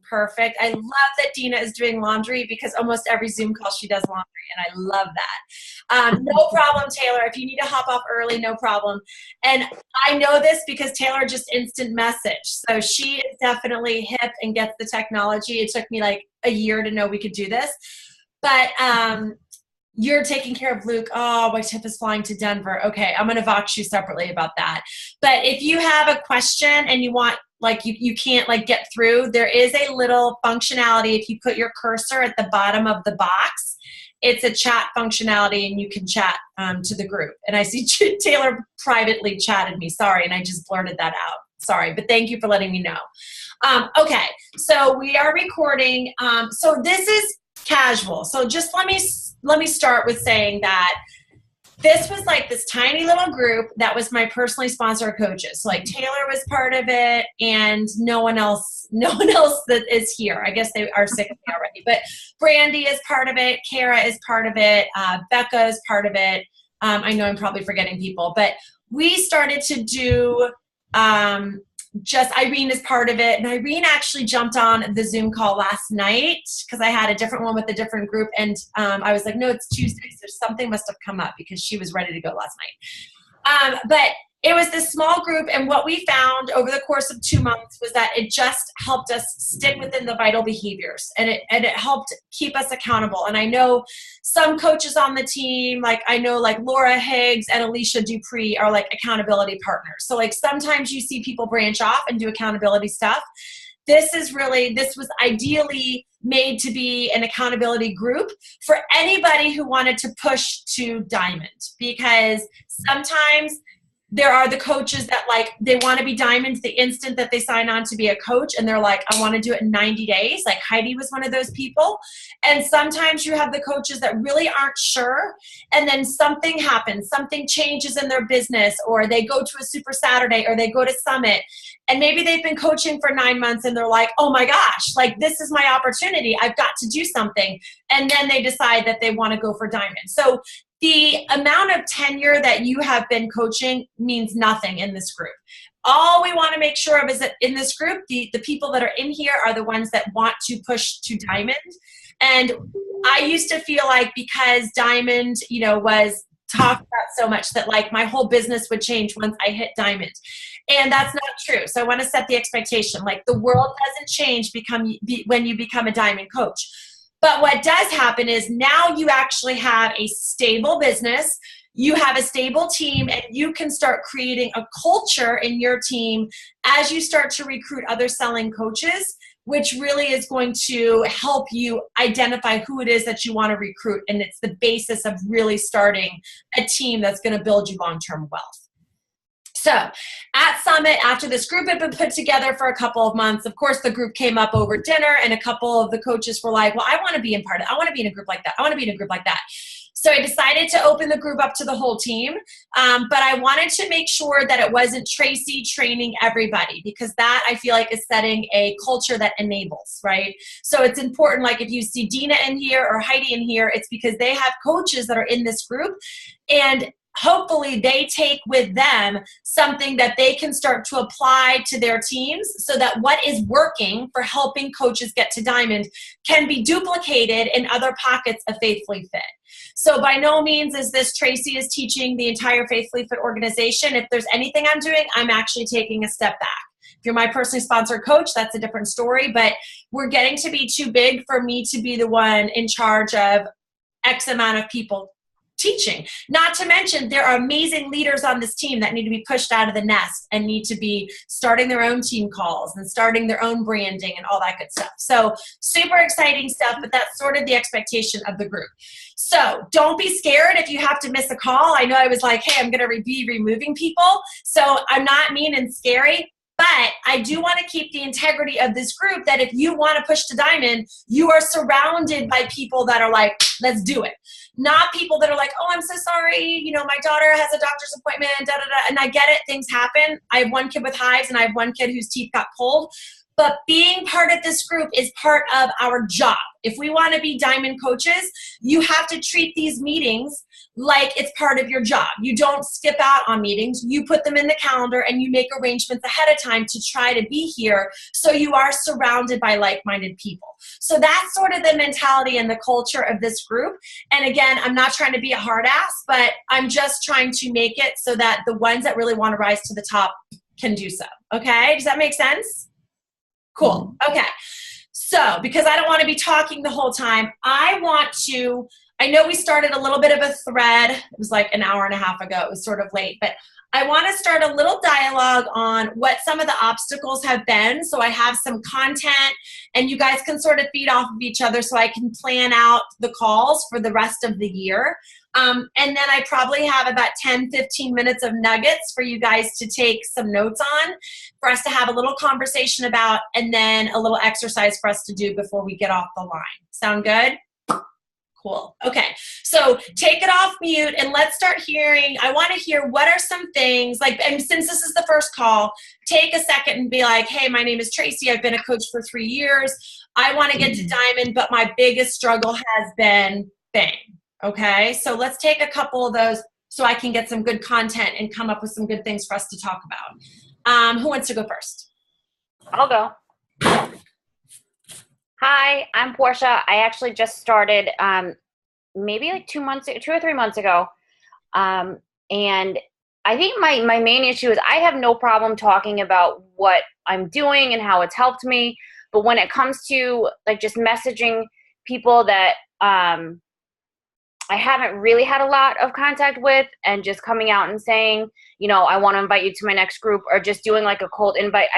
Perfect. I love that Deanna is doing laundry because almost every Zoom call she does laundry, and I love that. No problem, Taylor. If you need to hop off early, no problem. And I know this because Taylor just instant message. So she is definitely hip and gets the technology. It took me like a year to know we could do this. But you're taking care of Luke. Oh, my tip is flying to Denver. Okay, I'm going to Vox you separately about that. But if you have a question and you want, like, you can't like get through, there is a little functionality. If you put your cursor at the bottom of the box, it's a chat functionality and you can chat to the group. And I see Taylor privately chatted me. Sorry, and I just blurted that out. Sorry, but thank you for letting me know. Okay, so we are recording. So this is casual. So just let me start with saying that this was like this tiny little group that was my personally sponsored coaches. So like Taylor was part of it and no one else that is here. I guess they are sick already, but Brandy is part of it. Kara is part of it. Becca is part of it. I know I'm probably forgetting people, but we started to do, just Irene is part of it. And Irene actually jumped on the Zoom call last night because I had a different one with a different group. And I was like, no, it's Tuesday. So something must have come up because she was ready to go last night. But it was this small group. And what we found over the course of 2 months was that it just helped us stick within the vital behaviors. And it helped keep us accountable. And I know some coaches on the team, like I know like Laura Higgs and Alicia Dupree are like accountability partners. So like sometimes you see people branch off and do accountability stuff. This was ideally made to be an accountability group for anybody who wanted to push to diamond, because sometimes there are the coaches that like, they want to be diamond the instant that they sign on to be a coach. And they're like, I want to do it in 90 days. Like Heidi was one of those people. And sometimes you have the coaches that really aren't sure. And then something happens, something changes in their business, or they go to a Super Saturday, or they go to Summit. And maybe they've been coaching for 9 months and they're like, oh my gosh, like this is my opportunity. I've got to do something. And then they decide that they want to go for diamond. So the amount of tenure that you have been coaching means nothing in this group. All we want to make sure of is that in this group, the people that are in here are the ones that want to push to diamond. And I used to feel like because diamond, was talked about so much that like my whole business would change once I hit diamond. And that's not true. So I want to set the expectation. Like the world doesn't change when you become a diamond coach. But what does happen is now you actually have a stable business, you have a stable team, and you can start creating a culture in your team as you start to recruit other selling coaches, which really is going to help you identify who it is that you want to recruit. And it's the basis of really starting a team that's going to build you long-term wealth. So at Summit, after this group had been put together for a couple of months, of course, the group came up over dinner and a couple of the coaches were like, well, I want to be I want to be in a group like that. I want to be in a group like that. So I decided to open the group up to the whole team. But I wanted to make sure that it wasn't Tracy training everybody, because that I feel like is setting a culture that enables, right? So it's important, like if you see Deanna in here or Heidi in here, it's because they have coaches that are in this group, and hopefully they take with them something that they can start to apply to their teams, so that what is working for helping coaches get to diamond can be duplicated in other pockets of Faithfully Fit. So by no means is this Tracy is teaching the entire Faithfully Fit organization. If there's anything I'm doing, I'm actually taking a step back. If you're my personally sponsored coach, that's a different story, but we're getting to be too big for me to be the one in charge of X amount of people teaching. Not to mention, there are amazing leaders on this team that need to be pushed out of the nest and need to be starting their own team calls and starting their own branding and all that good stuff. So super exciting stuff, but that's sort of the expectation of the group. So don't be scared if you have to miss a call. I know I was like, hey, I'm going to be removing people. So I'm not mean and scary. But I do want to keep the integrity of this group, that if you want to push to diamond, you are surrounded by people that are like, let's do it. Not people that are like, oh, I'm so sorry. My daughter has a doctor's appointment, da, da, da. And I get it. Things happen. I have one kid with hives and I have one kid whose teeth got pulled. but being part of this group is part of our job. If we want to be diamond coaches, you have to treat these meetings like it's part of your job. You don't skip out on meetings. You put them in the calendar and you make arrangements ahead of time to try to be here, so you are surrounded by like-minded people. So that's sort of the mentality and the culture of this group. And again, I'm not trying to be a hard ass, but I'm just trying to make it so that the ones that really want to rise to the top can do so. Okay? Does that make sense? Cool. Okay. So, because I don't want to be talking the whole time, I know we started a little bit of a thread. It was like an hour and a half ago. It was sort of late, but I want to start a little dialogue on what some of the obstacles have been. So I have some content and you guys can sort of feed off of each other so I can plan out the calls for the rest of the year. And then I probably have about 10, 15 minutes of nuggets for you guys to take some notes on, for us to have a little conversation about, and then a little exercise for us to do before we get off the line. Sound good? Cool. Okay. So take it off mute and let's start hearing. I want to hear what are some things, like, and since this is the first call, take a second and be like, hey, my name is Stacey. I've been a coach for 3 years. I want to get to diamond, but my biggest struggle has been bang. Okay. So let's take a couple of those so I can get some good content and come up with some good things for us to talk about. Who wants to go first? I'll go. Hi, I'm Portia. I actually just started maybe like 2 or 3 months ago. And I think my main issue is I have no problem talking about what I'm doing and how it's helped me. But when it comes to like just messaging people that I haven't really had a lot of contact with and just coming out and saying, you know, I want to invite you to my next group, or just doing like a cold invite,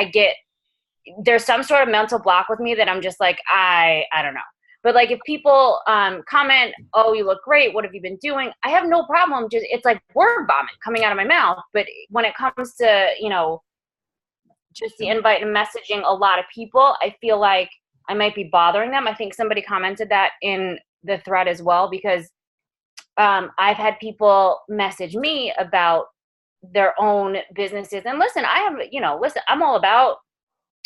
there's some sort of mental block with me that I'm just like, I don't know. But like if people comment, oh, you look great, what have you been doing? I have no problem. Just, it's like word vomit coming out of my mouth. But when it comes to, you know, just the invite and messaging a lot of people, I feel like I might be bothering them. I think somebody commented that in the thread as well, because I've had people message me about their own businesses. And listen, I'm all about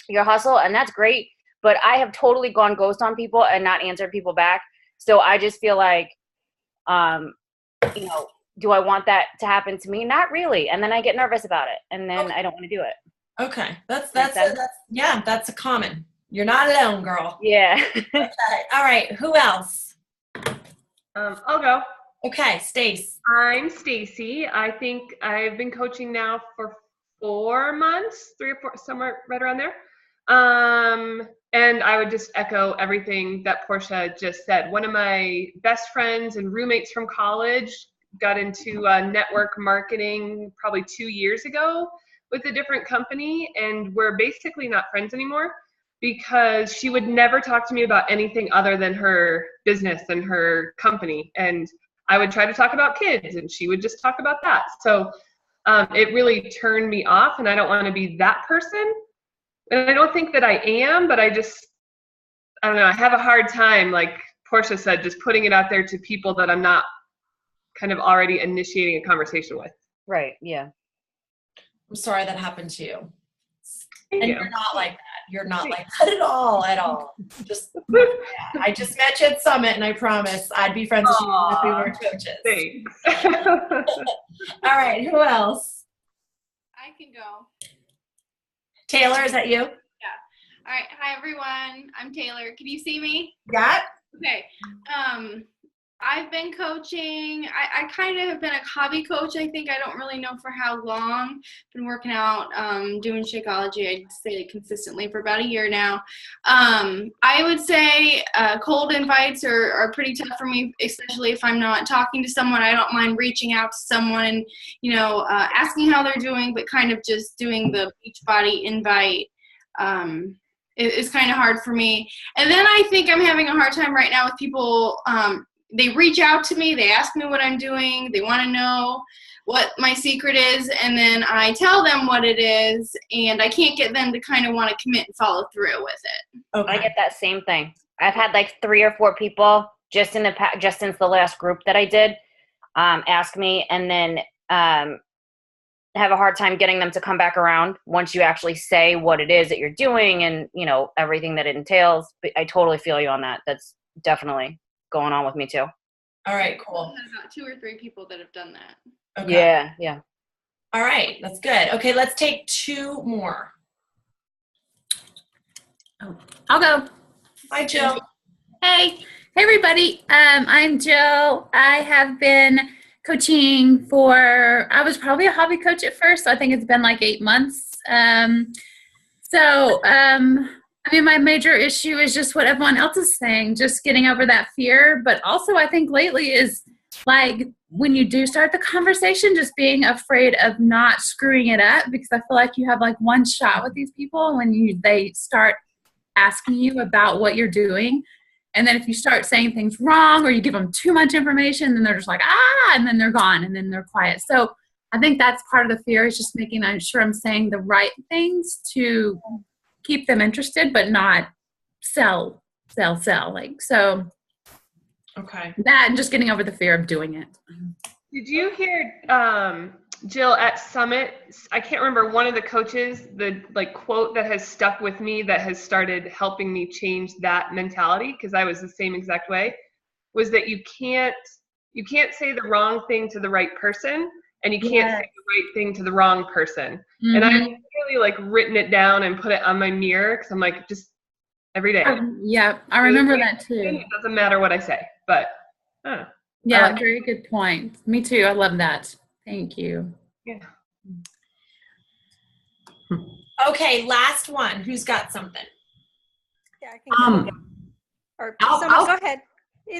your hustle, and that's great, but I have totally gone ghost on people and not answered people back. So I just feel like, do I want that to happen to me? Not really. And then I get nervous about it, and then I don't want to do it. Okay. That's a common. You're not alone, girl. Yeah. Okay. All right. Who else? I'll go. Okay, Stace. I'm Stacey. I think I've been coaching now for 4 months, 3 or 4, somewhere right around there. And I would just echo everything that Portia just said. One of my best friends and roommates from college got into network marketing probably 2 years ago with a different company, and we're basically not friends anymore because she would never talk to me about anything other than her business and her company. And I would try to talk about kids and she would just talk about that. So it really turned me off, and I don't want to be that person. And I don't think that I am, but I don't know, I have a hard time, like Portia said, just putting it out there to people that I'm not kind of already initiating a conversation with. Right, yeah. I'm sorry that happened to you. Thank you. You're not like that. You're not like that at all. Just, yeah. I just met you at Summit, and I promise I'd be friends with you if we weren't coaches. Thanks. All right, who else? I can go. Taylor, is that you? Yeah. All right. Hi, everyone. I'm Taylor. Can you see me? Yeah. Okay. I've been coaching. I kind of have been a hobby coach. I think I don't really know for how long. Been working out, doing Shakeology, I'd say consistently for about a year now. I would say cold invites are pretty tough for me, especially if I'm not talking to someone. I don't mind reaching out to someone and, asking how they're doing, but kind of just doing the Beachbody invite is kind of hard for me. And then I think I'm having a hard time right now with people. They reach out to me, they ask me what I'm doing, they want to know what my secret is, and then I tell them what it is, and I can't get them to kind of want to commit and follow through with it. Okay. I get that same thing. I've had like 3 or 4 people just since the last group that I did ask me, and then have a hard time getting them to come back around once you actually say what it is that you're doing and, everything that it entails. But I totally feel you on that. That's definitely going on with me too. All right, cool. I've had about 2 or 3 people that have done that. Okay. Yeah. All right, that's good. Okay, let's take 2 more. Oh, I'll go. Hi, Jill. Hey everybody. I'm Jill. I have been coaching I was probably a hobby coach at first. So I think it's been like 8 months. My major issue is just what everyone else is saying, just getting over that fear. But also I think lately is like when you do start the conversation, just being afraid of not screwing it up, because I feel like you have like one shot with these people when they start asking you about what you're doing. And then if you start saying things wrong or you give them too much information, then they're just like, and then they're gone and then they're quiet. So I think that's part of the fear, is just making sure I'm saying the right things to keep them interested, but not sell. So Okay. that, and just getting over the fear of doing it. Did you hear, Jill, at Summit, I can't remember, one of the coaches, the quote that has stuck with me that has started helping me change that mentality, because I was the same exact way, was that you can't say the wrong thing to the right person, and you can't say the right thing to the wrong person. Mm-hmm. And I've really written it down and put it on my mirror, because I'm just every day. I remember that too. It doesn't matter what I say, but very good point. Me too. I love that. Thank you. Yeah. Okay, last one. Who's got something? Yeah, I can go. Or someone go ahead.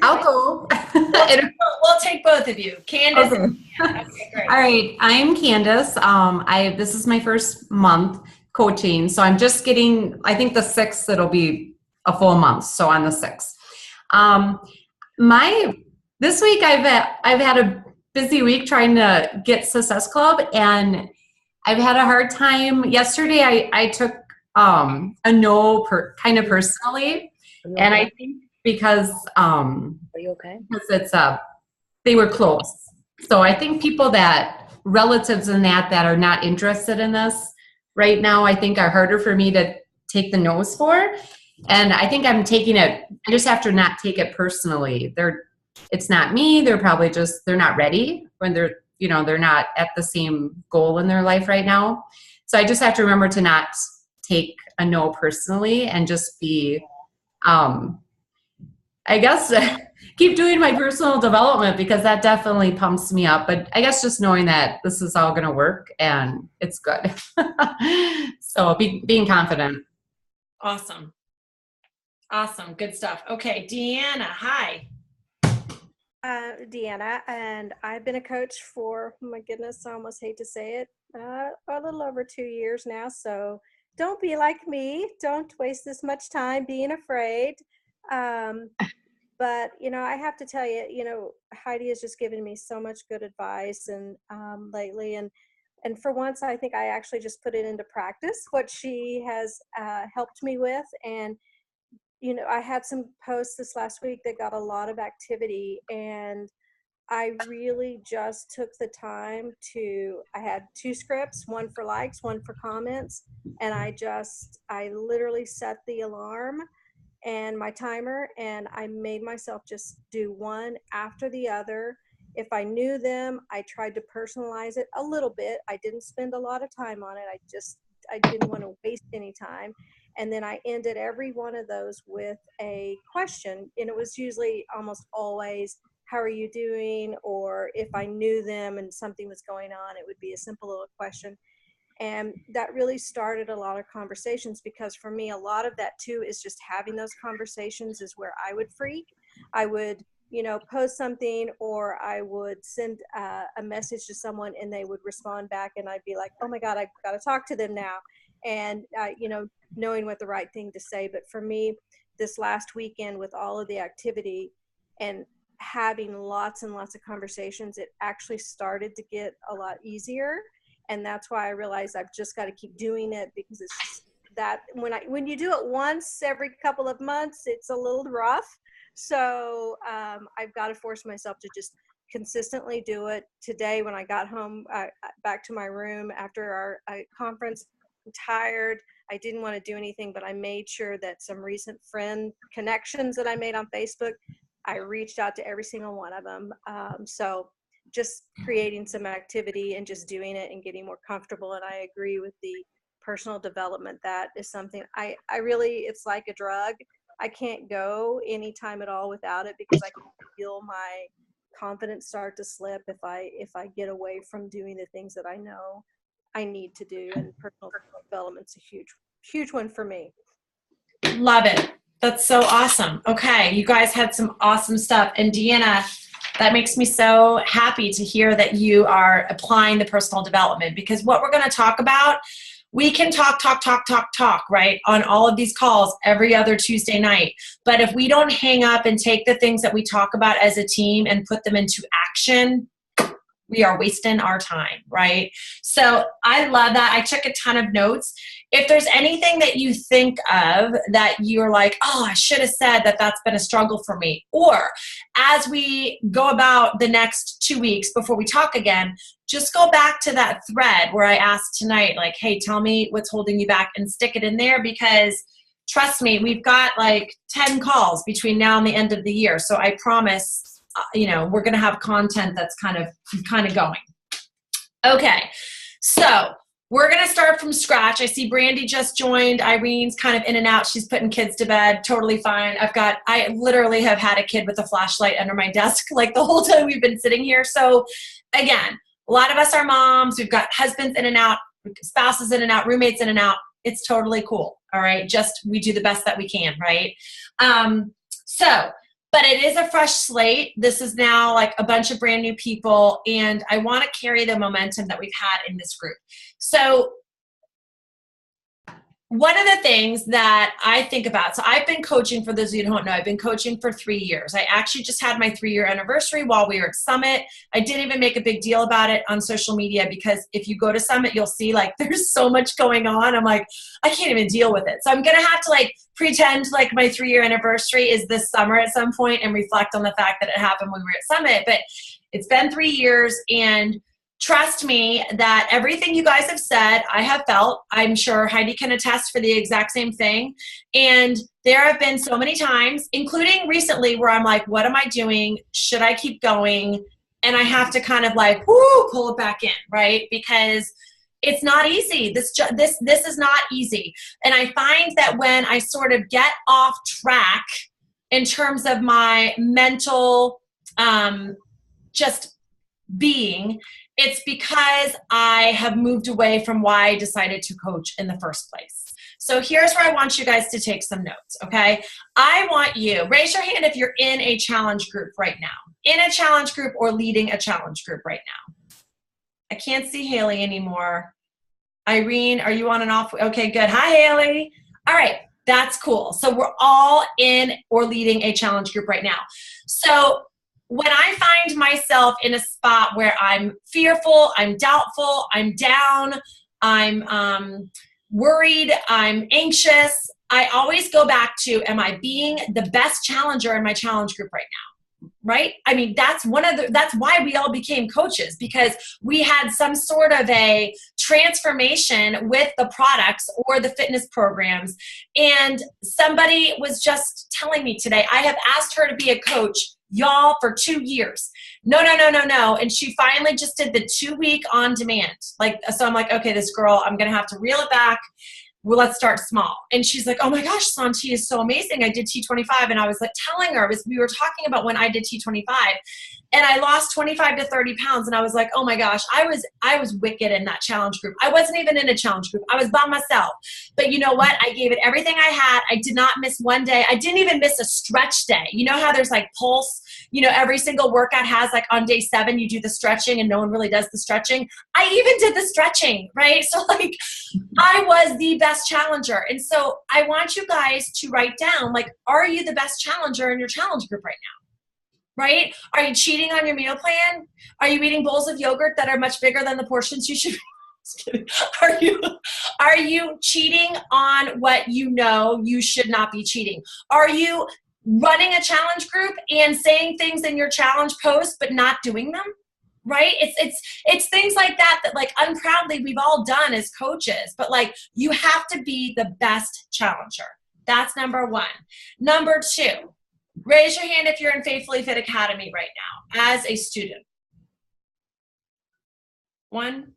I'll go. We'll take both of you. Candice. Okay. Okay, great. All right. I'm Candice. This is my first month coaching. So I'm just getting, I think the 6th, it'll be a full month. So on the 6th. This week I've had a busy week trying to get Success Club, and I've had a hard time. Yesterday I took a no kind of personally, and I think because Are you okay? Because they were close. So I think relatives in that are not interested in this right now, I think are harder for me to take the no's for. And I think I'm taking it, I just have to not take it personally. It's not me. They're probably they're not ready when they're not at the same goal in their life right now. So I just have to remember to not take a no personally and just be, I guess, keep doing my personal development, because that definitely pumps me up. But I guess just knowing that this is all going to work and it's good. So being confident. Awesome. Good stuff. Okay, Deanna, hi. Deanna, and I've been a coach for, my goodness, I almost hate to say it, a little over 2 years now. So don't be like me. Don't waste this much time being afraid. But, I have to tell you, Heidi has just given me so much good advice and lately. And for once, I think I actually just put it into practice, what she has helped me with. And I had some posts this last week that got a lot of activity, and I really just took the time I had 2 scripts, one for likes, one for comments. And I literally set the alarm and my timer, and I made myself just do one after the other. If I knew them, I tried to personalize it a little bit. I didn't spend a lot of time on it. I didn't want to waste any time. And then I ended every one of those with a question. And it was usually almost always, how are you doing? Or if I knew them and something was going on, it would be a simple little question. And that really started a lot of conversations, because for me, a lot of that too is just having those conversations is where I would freak. I would, post something, or I would send a message to someone and they would respond back, and I'd be like, oh my God, I've got to talk to them now. And, knowing what the right thing to say. But for me, this last weekend with all of the activity and having lots and lots of conversations, it actually started to get a lot easier. And that's why I realized I've just got to keep doing it, because it's just that when you do it once every couple of months, it's a little rough. So I've got to force myself to just consistently do it. Today, when I got home, back to my room after our conference, I'm tired. I didn't want to do anything, but I made sure that some recent friend connections that I made on Facebook, I reached out to every single one of them. So just creating some activity and just doing it and getting more comfortable. And I agree with the personal development. That is something I really, it's like a drug. I can't go anytime at all without it, because I can feel my confidence start to slip if I get away from doing the things that I know I need to do. And personal development's a huge one for me. Love it. That's so awesome. Okay, you guys had some awesome stuff. And Deanna, that makes me so happy to hear that you are applying the personal development, because what we're going to talk about, we can talk, right, on all of these calls every other Tuesday night. But if we don't hang up and take the things that we talk about as a team and put them into action, we are wasting our time, right? So I love that. I took a ton of notes. If there's anything that you think of that you're like, oh, I should have said that, that's been a struggle for me. Or as we go about the next 2 weeks before we talk again, just go back to that thread where I asked tonight, like, hey, tell me what's holding you back, and stick it in there, because trust me, we've got like 10 calls between now and the end of the year. So I promise, we're going to have content that's kind of going. Okay. So we're going to start from scratch. I see Brandy just joined. Irene's kind of in and out. She's putting kids to bed. Totally fine. I literally have had a kid with a flashlight under my desk like the whole time we've been sitting here. So again, a lot of us are moms. We've got husbands in and out, spouses in and out, roommates in and out. It's totally cool. All right. Just, we do the best that we can. Right. But it is a fresh slate. This is now like a bunch of brand new people, and I want to carry the momentum that we've had in this group. So one of the things that I think about, so I've been coaching, for those of you who don't know, I've been coaching for 3 years. I actually just had my 3-year anniversary while we were at Summit. I didn't even make a big deal about it on social media, because if you go to Summit, you'll see like there's so much going on. I'm like, I can't even deal with it. So I'm going to have to like pretend like my 3-year anniversary is this summer at some point and reflect on the fact that it happened when we were at Summit. But it's been 3 years, and trust me that everything you guys have said, I have felt. I'm sure Heidi can attest for the exact same thing. And there have been so many times, including recently, where I'm like, what am I doing? Should I keep going? And I have to kind of like, pull it back in, right? Because it's not easy. This is not easy. And I find that when I sort of get off track in terms of my mental just being, it's because I have moved away from why I decided to coach in the first place. So here's where I want you guys to take some notes, okay? I want you, raise your hand if you're in a challenge group right now. In a challenge group or leading a challenge group right now. I can't see Haley anymore. Irene, are you on and off? Okay, good. Hi, Haley. All right, that's cool. So we're all in or leading a challenge group right now. So when I find myself in a spot where I'm fearful, I'm doubtful, I'm down, I'm worried, I'm anxious, I always go back to, am I being the best challenger in my challenge group right now? Right? I mean, that's why we all became coaches, because we had some sort of a transformation with the products or the fitness programs. And somebody was just telling me today, I have asked her to be a coach, y'all, for 2 years. No. And she finally just did the 2-week on demand. So I'm like, okay, this girl, I'm going to have to reel it back. Well, let's start small. And she's like, oh my gosh, Santi is so amazing. I did T25. And I was like telling her, we were talking about when I did T25, and I lost 25 to 30 pounds. And I was like, oh my gosh, I was wicked in that challenge group. I wasn't even in a challenge group. I was by myself. But you know what? I gave it everything I had. I did not miss one day. I didn't even miss a stretch day. You know how there's like Pulse, every single workout has like on day 7, you do the stretching and no one really does the stretching. I even did the stretching, right? So like I was the best challenger. And so I want you guys to write down, like, are you the best challenger in your challenge group right now? Right? Are you cheating on your meal plan? Are you eating bowls of yogurt that are much bigger than the portions you should be? Are you cheating on what you know you should not be cheating? Are you running a challenge group and saying things in your challenge post but not doing them, right? It's things like that like unproudly we've all done as coaches, but like you have to be the best challenger. That's number one. Number two, raise your hand if you're in Faithfully Fit Academy right now as a student. One.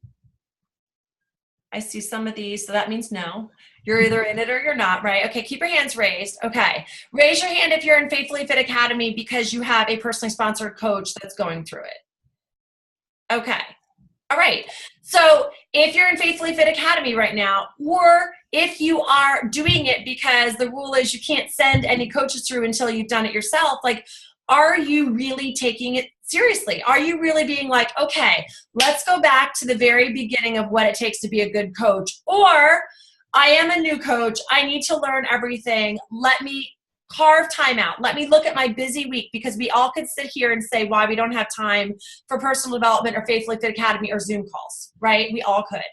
I see some of these, so that means no. You're either in it or you're not, right? Okay, keep your hands raised. Okay, raise your hand if you're in Faithfully Fit Academy because you have a personally sponsored coach that's going through it. Okay, all right. So if you're in Faithfully Fit Academy right now, or if you are doing it because the rule is you can't send any coaches through until you've done it yourself, like, are you really taking it seriously? Are you really being like, okay, let's go back to the very beginning of what it takes to be a good coach? Or I am a new coach. I need to learn everything. Let me carve time out. Let me look at my busy week, because we all could sit here and say why we don't have time for personal development or Faithfully Fit Academy or Zoom calls, right? We all could.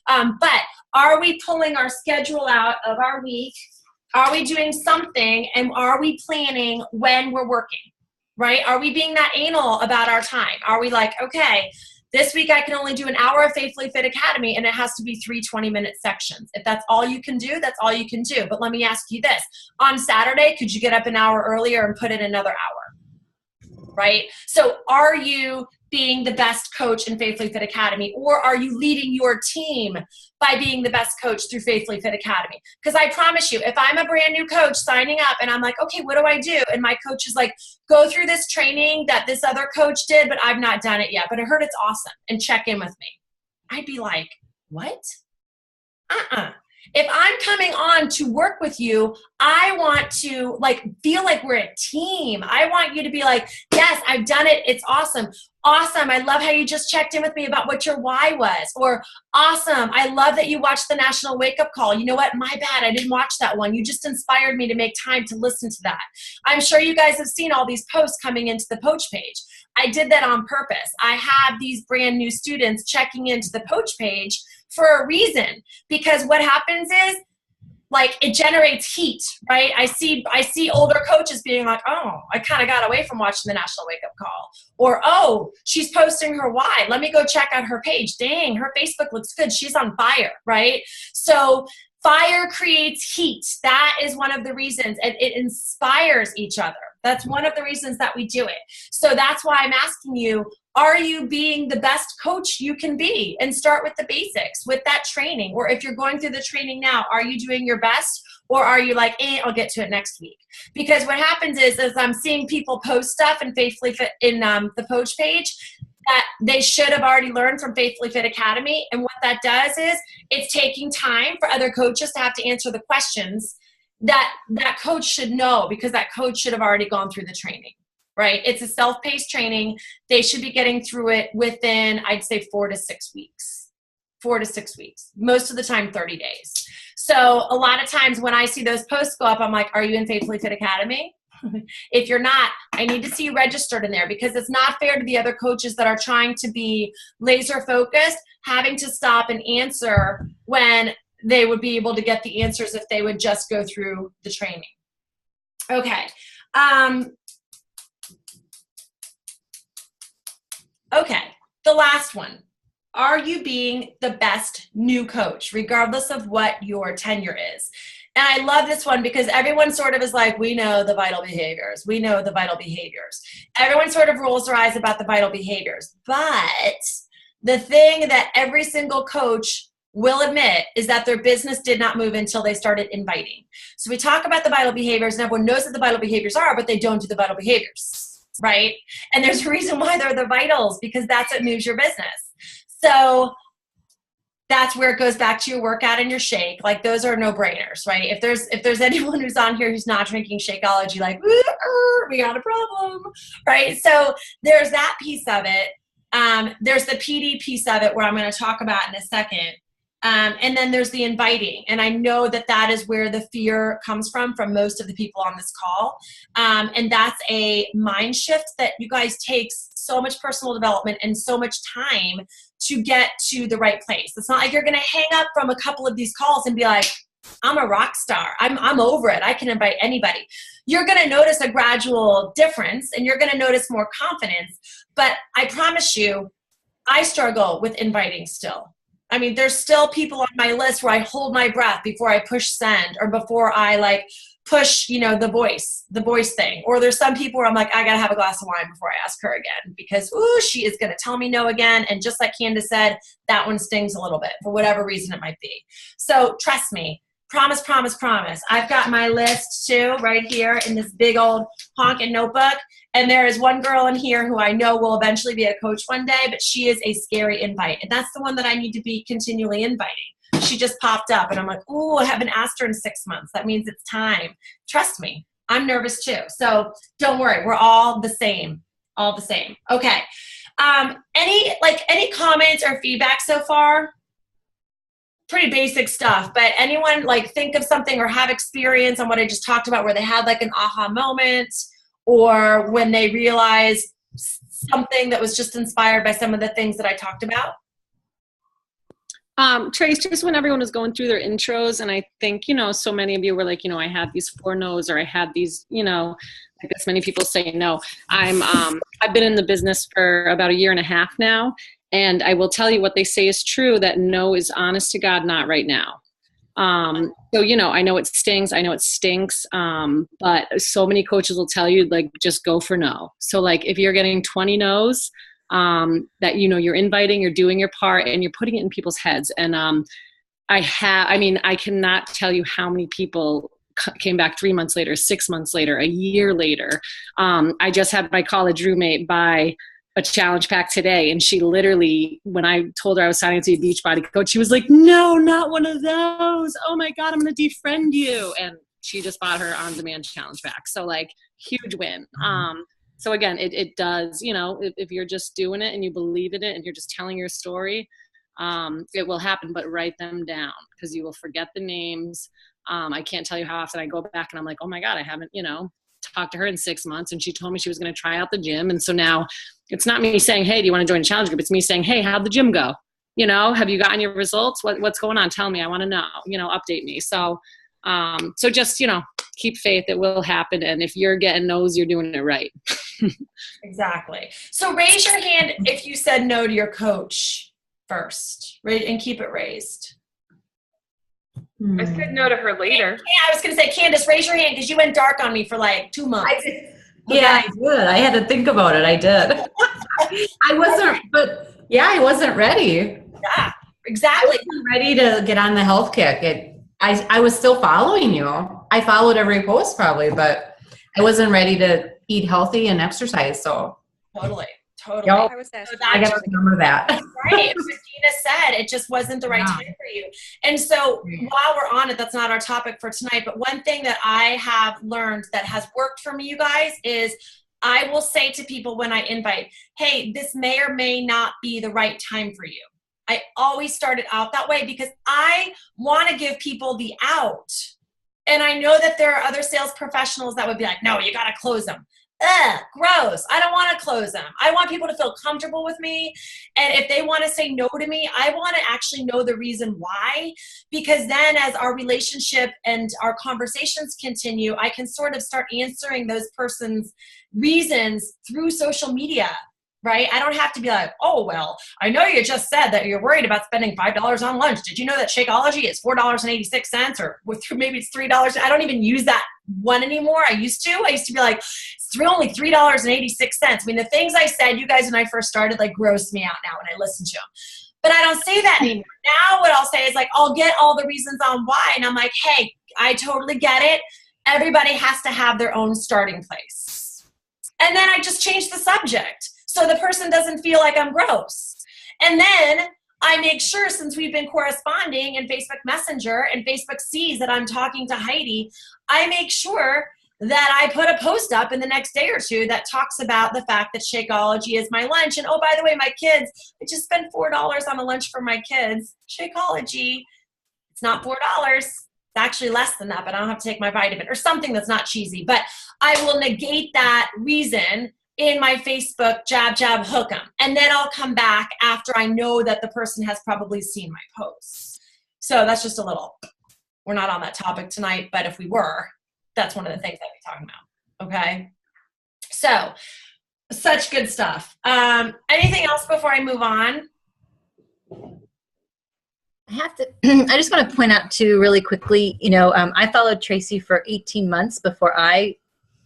But are we pulling our schedule out of our week? Are we doing something? And are we planning when we're working? Right? Are we being that anal about our time? Are we like, okay, this week I can only do an hour of Faithfully Fit Academy and it has to be 3 20-minute sections. If that's all you can do, that's all you can do. But let me ask you this. On Saturday, could you get up an hour earlier and put in another hour? Right? So are you being the best coach in Faithfully Fit Academy, or are you leading your team by being the best coach through Faithfully Fit Academy? Because I promise you, if I'm a brand new coach signing up and I'm like, okay, what do I do? And my coach is like, go through this training that this other coach did, but I've not done it yet, but I heard it's awesome and check in with me. I'd be like, what? If I'm coming on to work with you, I want to like feel like we're a team. I want you to be like, yes, I've done it. It's awesome. Awesome. I love how you just checked in with me about what your why was. Or awesome. I love that you watched the National Wake Up Call. You know what? My bad. I didn't watch that one. You just inspired me to make time to listen to that. I'm sure you guys have seen all these posts coming into the Poach page. I did that on purpose. I have these brand new students checking into the Poach page for a reason, because what happens is like it generates heat, right? I see older coaches being like, oh, I kind of got away from watching the National Wake Up Call, or oh, she's posting her why. Let me go check out her page. Dang, her Facebook looks good. She's on fire, right? So fire creates heat. That is one of the reasons, and it inspires each other. That's one of the reasons that we do it. So that's why I'm asking you, are you being the best coach you can be? And start with the basics, with that training. Or if you're going through the training now, are you doing your best? Or are you like, I'll get to it next week? Because what happens is I'm seeing people post stuff in Faithfully Fit in the Poach page that they should have already learned from Faithfully Fit Academy. And what that does is it's taking time for other coaches to have to answer the questions that coach should know, because that coach should have already gone through the training. Right? It's a self-paced training. They should be getting through it within, I'd say, 4 to 6 weeks. 4 to 6 weeks. Most of the time, 30 days. So a lot of times when I see those posts go up, I'm like, are you in Faithfully Fit Academy? If you're not, I need to see you registered in there, because it's not fair to the other coaches that are trying to be laser focused, having to stop and answer when they would be able to get the answers if they would just go through the training. Okay. Okay, the last one. Are you being the best new coach, regardless of what your tenure is? And I love this one because everyone sort of is like, we know the vital behaviors. We know the vital behaviors. Everyone sort of rolls their eyes about the vital behaviors. But the thing that every single coach will admit is that their business did not move until they started inviting. So we talk about the vital behaviors, and everyone knows what the vital behaviors are, but they don't do the vital behaviors. Right? And there's a reason why they're the vitals, because that's what moves your business. So that's where it goes back to your workout and your shake. Like those are no-brainers, right? If there's anyone who's on here who's not drinking Shakeology, like, we got a problem, right? So there's that piece of it. There's the PD piece of it where I'm going to talk about in a second. And then there's the inviting. And I know that is where the fear comes from most of the people on this call. And that's a mind shift that you guys take so much personal development and so much time to get to the right place. It's not like you're going to hang up from a couple of these calls and be like, I'm a rock star. I'm over it. I can invite anybody. You're going to notice a gradual difference and you're going to notice more confidence. But I promise you, I struggle with inviting still. I mean, there's still people on my list where I hold my breath before I push send or before I like push, you know, the voice thing. Or there's some people where I'm like, I got to have a glass of wine before I ask her again because, ooh, she is going to tell me no again. And just like Candice said, that one stings a little bit for whatever reason it might be. So trust me, promise, promise, promise. I've got my list too right here in this big old honking notebook. And there is one girl in here who I know will eventually be a coach one day, but she is a scary invite. And that's the one that I need to be continually inviting. She just popped up and I'm like, ooh, I haven't asked her in 6 months. That means it's time. Trust me, I'm nervous too. So don't worry, we're all the same, Okay. Any comments or feedback so far? Pretty basic stuff, but anyone like think of something or have experience on what I just talked about where they had like an aha moment or when they realized something that was just inspired by some of the things that I talked about? Trace, just when everyone was going through their intros, and I think, you know, so many of you were like, you know, I had these 4 no's or I had these, you know, I guess many people say no. I've been in the business for about 1.5 years now, and I will tell you what they say is true, that no is honest to God, not right now. So, you know, I know it stings, I know it stinks, but so many coaches will tell you, like, just go for no. So, like, if you're getting 20 no's, that, you know, you're inviting, you're doing your part, and you're putting it in people's heads. And I cannot tell you how many people came back 3 months later, 6 months later, a year later. I just had my college roommate buy a challenge pack today, and she literally, when I told her I was signing to be a Beachbody coach, she was like, no, not one of those. Oh my God, I'm going to defriend you. And she just bought her on-demand challenge pack. So, like, huge win. So again, it does, you know, if you're just doing it and you believe in it and you're just telling your story, it will happen, but write them down because you will forget the names. I can't tell you how often I go back and I'm like, oh my God, I haven't, you know, talked to her in 6 months, and she told me she was going to try out the gym. And so now it's not me saying, hey, do you want to join a challenge group? It's me saying, hey, how'd the gym go? You know, have you gotten your results? What's going on? Tell me, I want to know, you know, update me. So just, you know, keep faith, it will happen. And if you're getting no's, you're doing it right. Exactly. So raise your hand if you said no to your coach first, right? And keep it raised. I said no to her later. Yeah, I was going to say, Candice, raise your hand because you went dark on me for like 2 months. I did. Yeah, I did. I had to think about it. I did. I wasn't ready. Yeah, exactly. I wasn't ready to get on the health kick. I was still following you. I followed every post probably, but I wasn't ready to eat healthy and exercise. So totally. Yep. I got to remember that. Right. As Deanna said, it just wasn't the right time for you. And so while we're on it, that's not our topic for tonight, but one thing that I have learned that has worked for me, you guys, is I will say to people when I invite, hey, this may or may not be the right time for you. I always started out that way because I want to give people the out. And I know that there are other sales professionals that would be like, no, you got to close them. Ugh, gross. I don't want to close them. I want people to feel comfortable with me. And if they want to say no to me, I want to actually know the reason why. Because then as our relationship and our conversations continue, I can sort of start answering those person's reasons through social media. Right? I don't have to be like, oh, well, I know you just said that you're worried about spending $5 on lunch. Did you know that Shakeology is $4.86 or maybe it's $3? I don't even use that one anymore. I used to be like, it's only $3.86. I mean, the things I said, you guys, when I first started, like gross me out now when I listen to them. But I don't say that anymore. Now what I'll say is like, I'll get all the reasons on why. And I'm like, hey, I totally get it. Everybody has to have their own starting place. And then I just change the subject. So the person doesn't feel like I'm gross. And then I make sure, since we've been corresponding in Facebook Messenger and Facebook sees that I'm talking to Heidi, I make sure that I put a post up in the next day or two that talks about the fact that Shakeology is my lunch. And oh, by the way, my kids, I just spent $4 on a lunch for my kids. Shakeology, it's not $4. It's actually less than that, but I don't have to take my vitamin or something that's not cheesy. But I will negate that reason in my Facebook jab, hook 'em. And then I'll come back after I know that the person has probably seen my posts. So that's just a little we're not on that topic tonight, but if we were, that's one of the things I'd be talking about. Okay. So such good stuff. Anything else before I move on? I have to, I just want to point out too really quickly, I followed Tracy for 18 months before I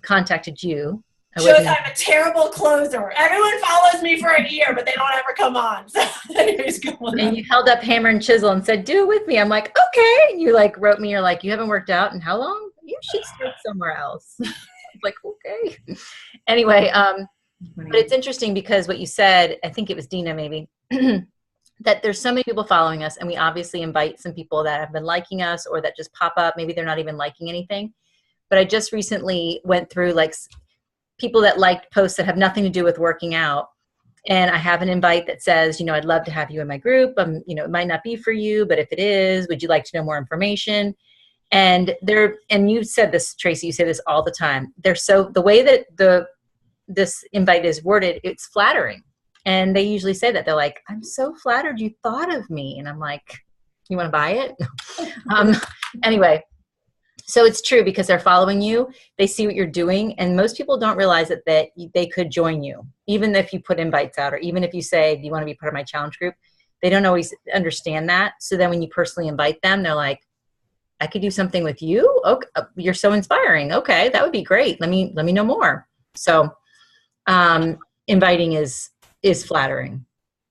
contacted you. Shows I'm a terrible closer. Everyone follows me for a year, but they don't ever come on. So anyways, go on. And you held up hammer and chisel and said, do it with me. I'm like, okay. And you like wrote me, you're like, you haven't worked out in how long? You should start somewhere else. I'm like, okay. Anyway, but it's interesting because what you said, I think it was Deanna maybe, that there's so many people following us, and we obviously invite some people that have been liking us or that just pop up. Maybe they're not even liking anything. But I just recently went through like people that liked posts that have nothing to do with working out. And I have an invite that says, I'd love to have you in my group. It might not be for you, but if it is, would you like to know more information? And you said this, Tracy, you say this all the time. The way that this invite is worded, it's flattering. And they usually say that. They're like, I'm so flattered you thought of me. And I'm like, you want to buy it? Anyway, so it's true because they're following you. They see what you're doing. And most people don't realize that they could join you, even if you put invites out, or even if you say, do you want to be part of my challenge group? They don't always understand that. So then when you personally invite them, they're like, I could do something with you? Okay, you're so inspiring. Okay, that would be great. Let me know more. So inviting is flattering.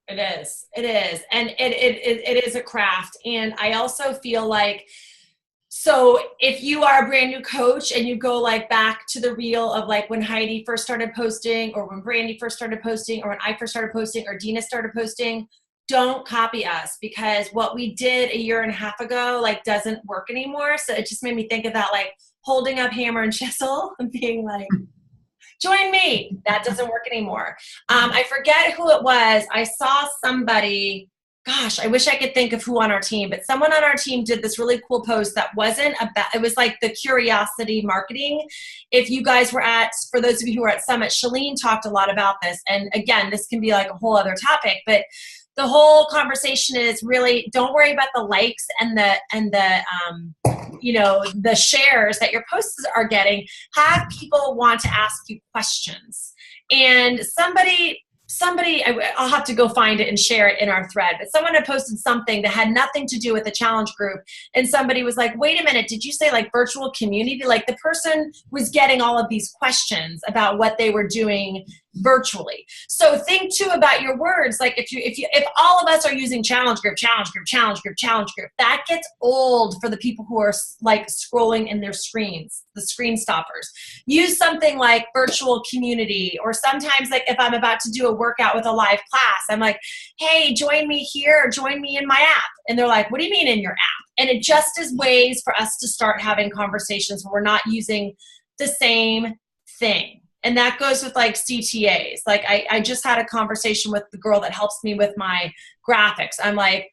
It is. And it is a craft. And I also feel like, so if you are a brand new coach and you go like back to the reel of like when Heidi first started posting, or when Brandy first started posting, or when I first started posting, or Deanna started posting, don't copy us, because what we did a year and a half ago like doesn't work anymore. So it just made me think of that, like holding up hammer and chisel and being like, join me. That doesn't work anymore. I forget who it was. I saw somebody, gosh, I wish I could think of who on our team, but someone on our team did this really cool post that wasn't about, it was like the curiosity marketing. If you guys were for those of you who were at Summit, Shalene talked a lot about this. And again, this can be like a whole other topic, but the whole conversation is really, don't worry about the likes and the shares that your posts are getting. Have people want to ask you questions. And somebody, I'll have to go find it and share it in our thread, but someone had posted something that had nothing to do with the challenge group. And somebody was like, wait a minute, did you say like virtual community? Like the person was getting all of these questions about what they were doing virtually. So think too about your words. Like if all of us are using challenge group, that gets old for the people who are like scrolling in their screens, the screen stoppers. Use something like virtual community, or sometimes like if I'm about to do a workout with a live class, I'm like, hey, join me here, or join me in my app. And they're like, what do you mean in your app? And it just is ways for us to start having conversations where we're not using the same thing. And that goes with like CTAs. Like I just had a conversation with the girl that helps me with my graphics. I'm like,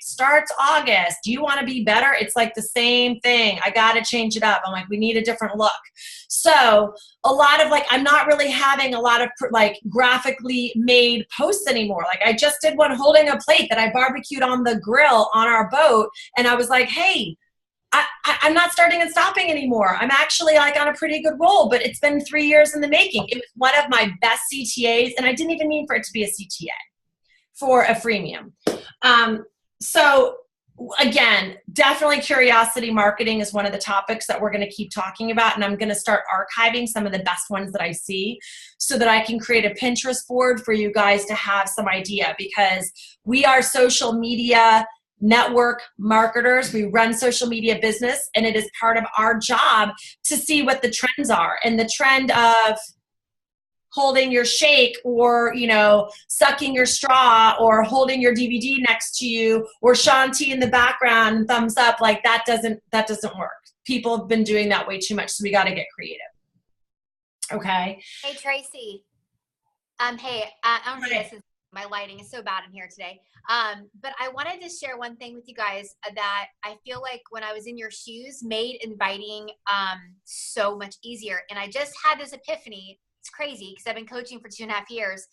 starts August. Do you want to be better? It's like the same thing. I got to change it up. I'm like, we need a different look. So a lot of like, I'm not really having a lot of like graphically made posts anymore. Like I just did one holding a plate that I barbecued on the grill on our boat. And I was like, hey, I'm not starting and stopping anymore. I'm actually like on a pretty good roll, but it's been 3 years in the making. It was one of my best CTAs, and I didn't even mean for it to be a CTA for a freemium. So again, definitely curiosity marketing is one of the topics that we're going to keep talking about, and I'm going to start archiving some of the best ones that I see so that I can create a Pinterest board for you guys to have some idea, because we are social media network marketers. We run social media business, and it is part of our job to see what the trends are. And the trend of holding your shake, or sucking your straw, or holding your DVD next to you, or Shanti in the background, thumbs up, like that doesn't work. People have been doing that way too much, so we got to get creative. Okay. Hey Tracy. Hey, I don't think this is, my lighting is so bad in here today. But I wanted to share one thing with you guys that I feel like when I was in your shoes made inviting so much easier. And I just had this epiphany. It's crazy because I've been coaching for 2.5 years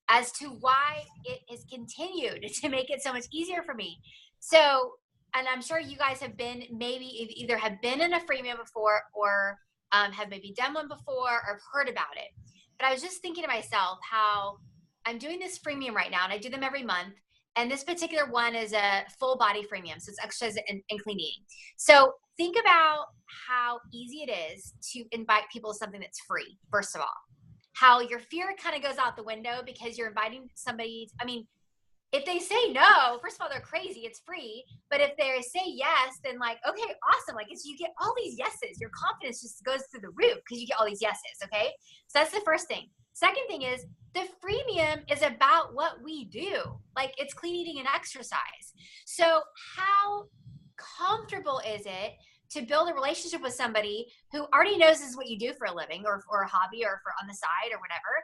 as to why it has continued to make it so much easier for me. So and I'm sure you guys have been either have been in a freemium before or have maybe done one before or heard about it. But I was just thinking to myself how I'm doing this freemium right now, and I do them every month. And this particular one is a full body freemium. So it's exercise and clean eating. So think about how easy it is to invite people to something that's free, first of all. How your fear kind of goes out the window because you're inviting somebody. I mean, if they say no, first of all, they're crazy. It's free. But if they say yes, then like, okay, awesome. Like you get all these yeses. Your confidence just goes through the roof because you get all these yeses. Okay. So that's the first thing. Second thing is the freemium is about what we do. Like it's clean eating and exercise. So how comfortable is it to build a relationship with somebody who already knows this is what you do for a living or for a hobby or for on the side or whatever,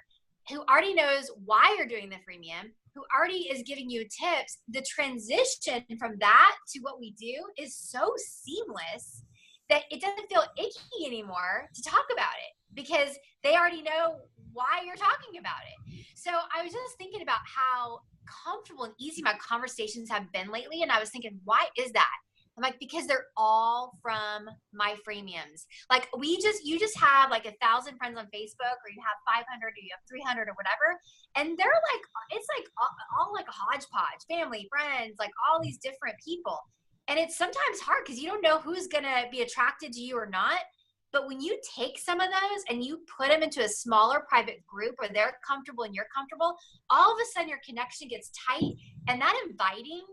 who already knows why you're doing the freemium, who already is giving you tips. The transition from that to what we do is so seamless that it doesn't feel icky anymore to talk about it because they already know why you're talking about it. So I was just thinking about how comfortable and easy my conversations have been lately. And I was thinking, why is that? I'm like, because they're all from my freemiums. Like you just have like 1,000 friends on Facebook, or you have 500, or you have 300 or whatever. And they're like, it's like all like a hodgepodge, family, friends, like all these different people. And it's sometimes hard because you don't know who's going to be attracted to you or not. But when you take some of those and you put them into a smaller private group where they're comfortable and you're comfortable, all of a sudden your connection gets tight, and that inviting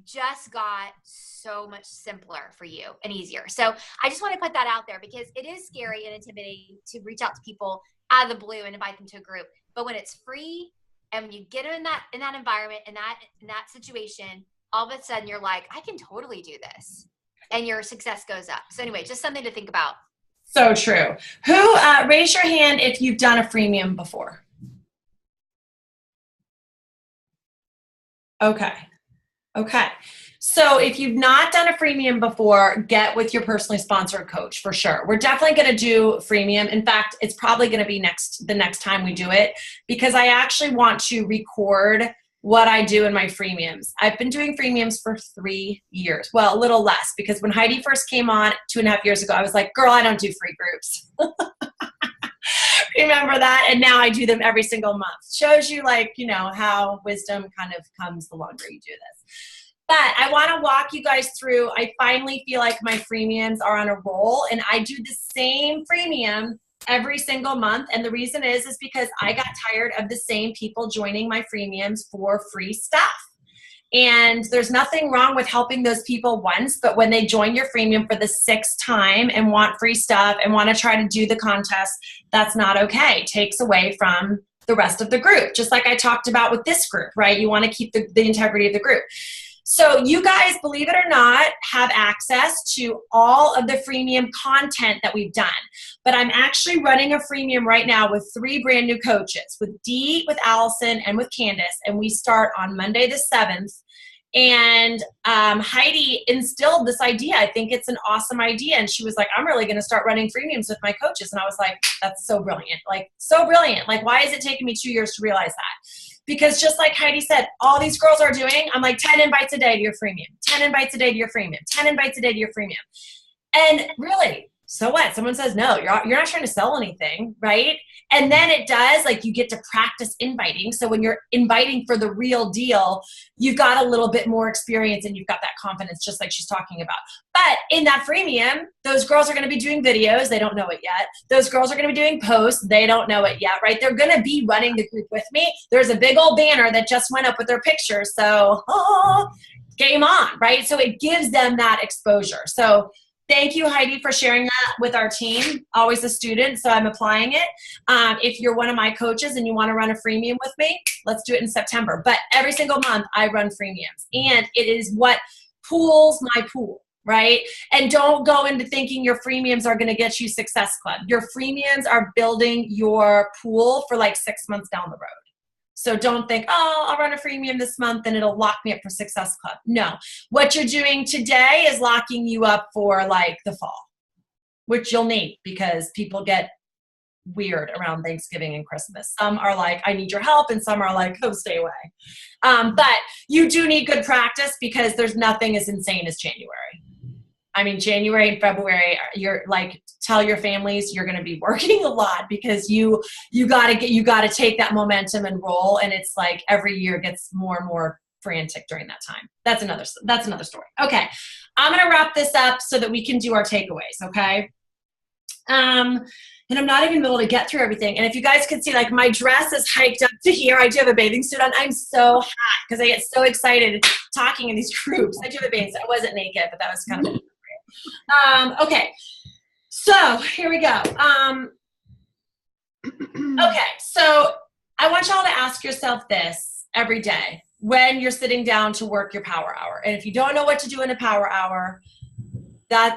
just got so much simpler for you and easier. So I just want to put that out there because it is scary and intimidating to reach out to people out of the blue and invite them to a group. But when it's free and when you get them in that environment, in that situation, all of a sudden you're like, I can totally do this. And your success goes up. So anyway, just something to think about. So true. Who, raise your hand if you've done a freemium before. Okay. So if you've not done a freemium before, get with your personally sponsored coach for sure. We're definitely going to do freemium. In fact, it's probably going to be the next time we do it because I actually want to record what I do in my freemiums. I've been doing freemiums for 3 years. Well, a little less because when Heidi first came on 2.5 years ago, I was like, girl, I don't do free groups. Remember that? And now I do them every single month. Shows you how wisdom kind of comes the longer you do this. But I want to walk you guys through. I finally feel like my freemiums are on a roll, and I do the same freemium every single month. And the reason is because I got tired of the same people joining my freemiums for free stuff. And there's nothing wrong with helping those people once, but when they join your freemium for the 6th time and want free stuff and want to try to do the contest, that's not okay. It takes away from the rest of the group, just like I talked about with this group, right? You want to keep the integrity of the group. So you guys, believe it or not, have access to all of the freemium content that we've done. But I'm actually running a freemium right now with 3 brand new coaches, with Dee, with Allison, and with Candice. And we start on Monday the 7th. And Heidi instilled this idea. I think it's an awesome idea. And she was like, I'm really going to start running freemiums with my coaches. And I was like, that's so brilliant. Like, so brilliant. Like, why is it taking me 2 years to realize that? Because just like Heidi said, all these girls are doing, I'm like, 10 invites a day to your freemium, 10 invites a day to your freemium, 10 invites a day to your freemium. And really, so what? Someone says no, you're not trying to sell anything, right? And then it does, like, you get to practice inviting. So when you're inviting for the real deal, you've got a little bit more experience and you've got that confidence, just like she's talking about. But in that freemium, those girls are going to be doing videos. They don't know it yet. Those girls are going to be doing posts. They don't know it yet, right? They're going to be running the group with me. There's a big old banner that just went up with their picture. So game on, right? So it gives them that exposure. So thank you, Heidi, for sharing that with our team. Always a student, so I'm applying it. If you're one of my coaches and you want to run a freemium with me, let's do it in September. But every single month, I run freemiums. And it is what pools my pool, right? And don't go into thinking your freemiums are going to get you Success Club. Your freemiums are building your pool for like 6 months down the road. So don't think, oh, I'll run a freemium this month and it'll lock me up for Success Club. No. What you're doing today is locking you up for like the fall, which you'll need because people get weird around Thanksgiving and Christmas. Some are like, I need your help, and some are like, oh, stay away. But you do need good practice because there's nothing as insane as January. I mean, January and February, you're like, tell your families you're going to be working a lot because you got to take that momentum and roll. And it's like every year gets more and more frantic during that time. That's another story. Okay. I'm going to wrap this up so that we can do our takeaways. Okay. And I'm not even able to get through everything. And if you guys could see, like, my dress is hiked up to here. I do have a bathing suit on. I'm so hot because I get so excited talking in these groups. I do have a bathing suit. I wasn't naked, but that was kind of okay. So here we go. Okay. So I want y'all to ask yourself this every day when you're sitting down to work your power hour. And if you don't know what to do in a power hour,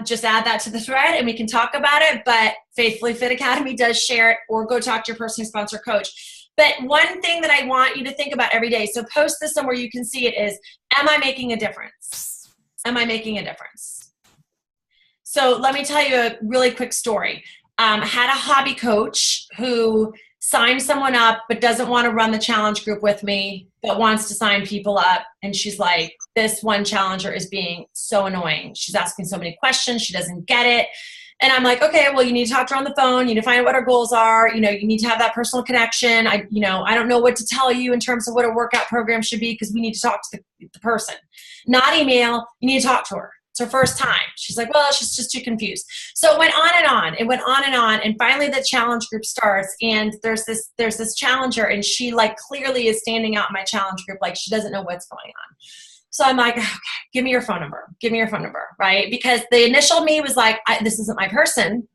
just add that to the thread and we can talk about it. But Faithfully Fit Academy does share it, or go talk to your personally sponsored coach. But one thing that I want you to think about every day, so post this somewhere you can see it, is, am I making a difference? Am I making a difference? So let me tell you a really quick story. I had a hobby coach who signed someone up but doesn't want to run the challenge group with me, but wants to sign people up. And she's like, this one challenger is being so annoying. She's asking so many questions. She doesn't get it. And I'm like, okay, well, you need to talk to her on the phone. You need to find out what her goals are. You need to have that personal connection. I don't know what to tell you in terms of what a workout program should be, because we need to talk to the person, not email. You need to talk to her. It's her first time. She's like, well, she's just too confused. So it went on and on. It went on and on. And finally the challenge group starts, and there's this challenger, and she like clearly is standing out in my challenge group. Like, she doesn't know what's going on. So I'm like, okay, give me your phone number. Give me your phone number, right? Because the initial me was like, this isn't my person.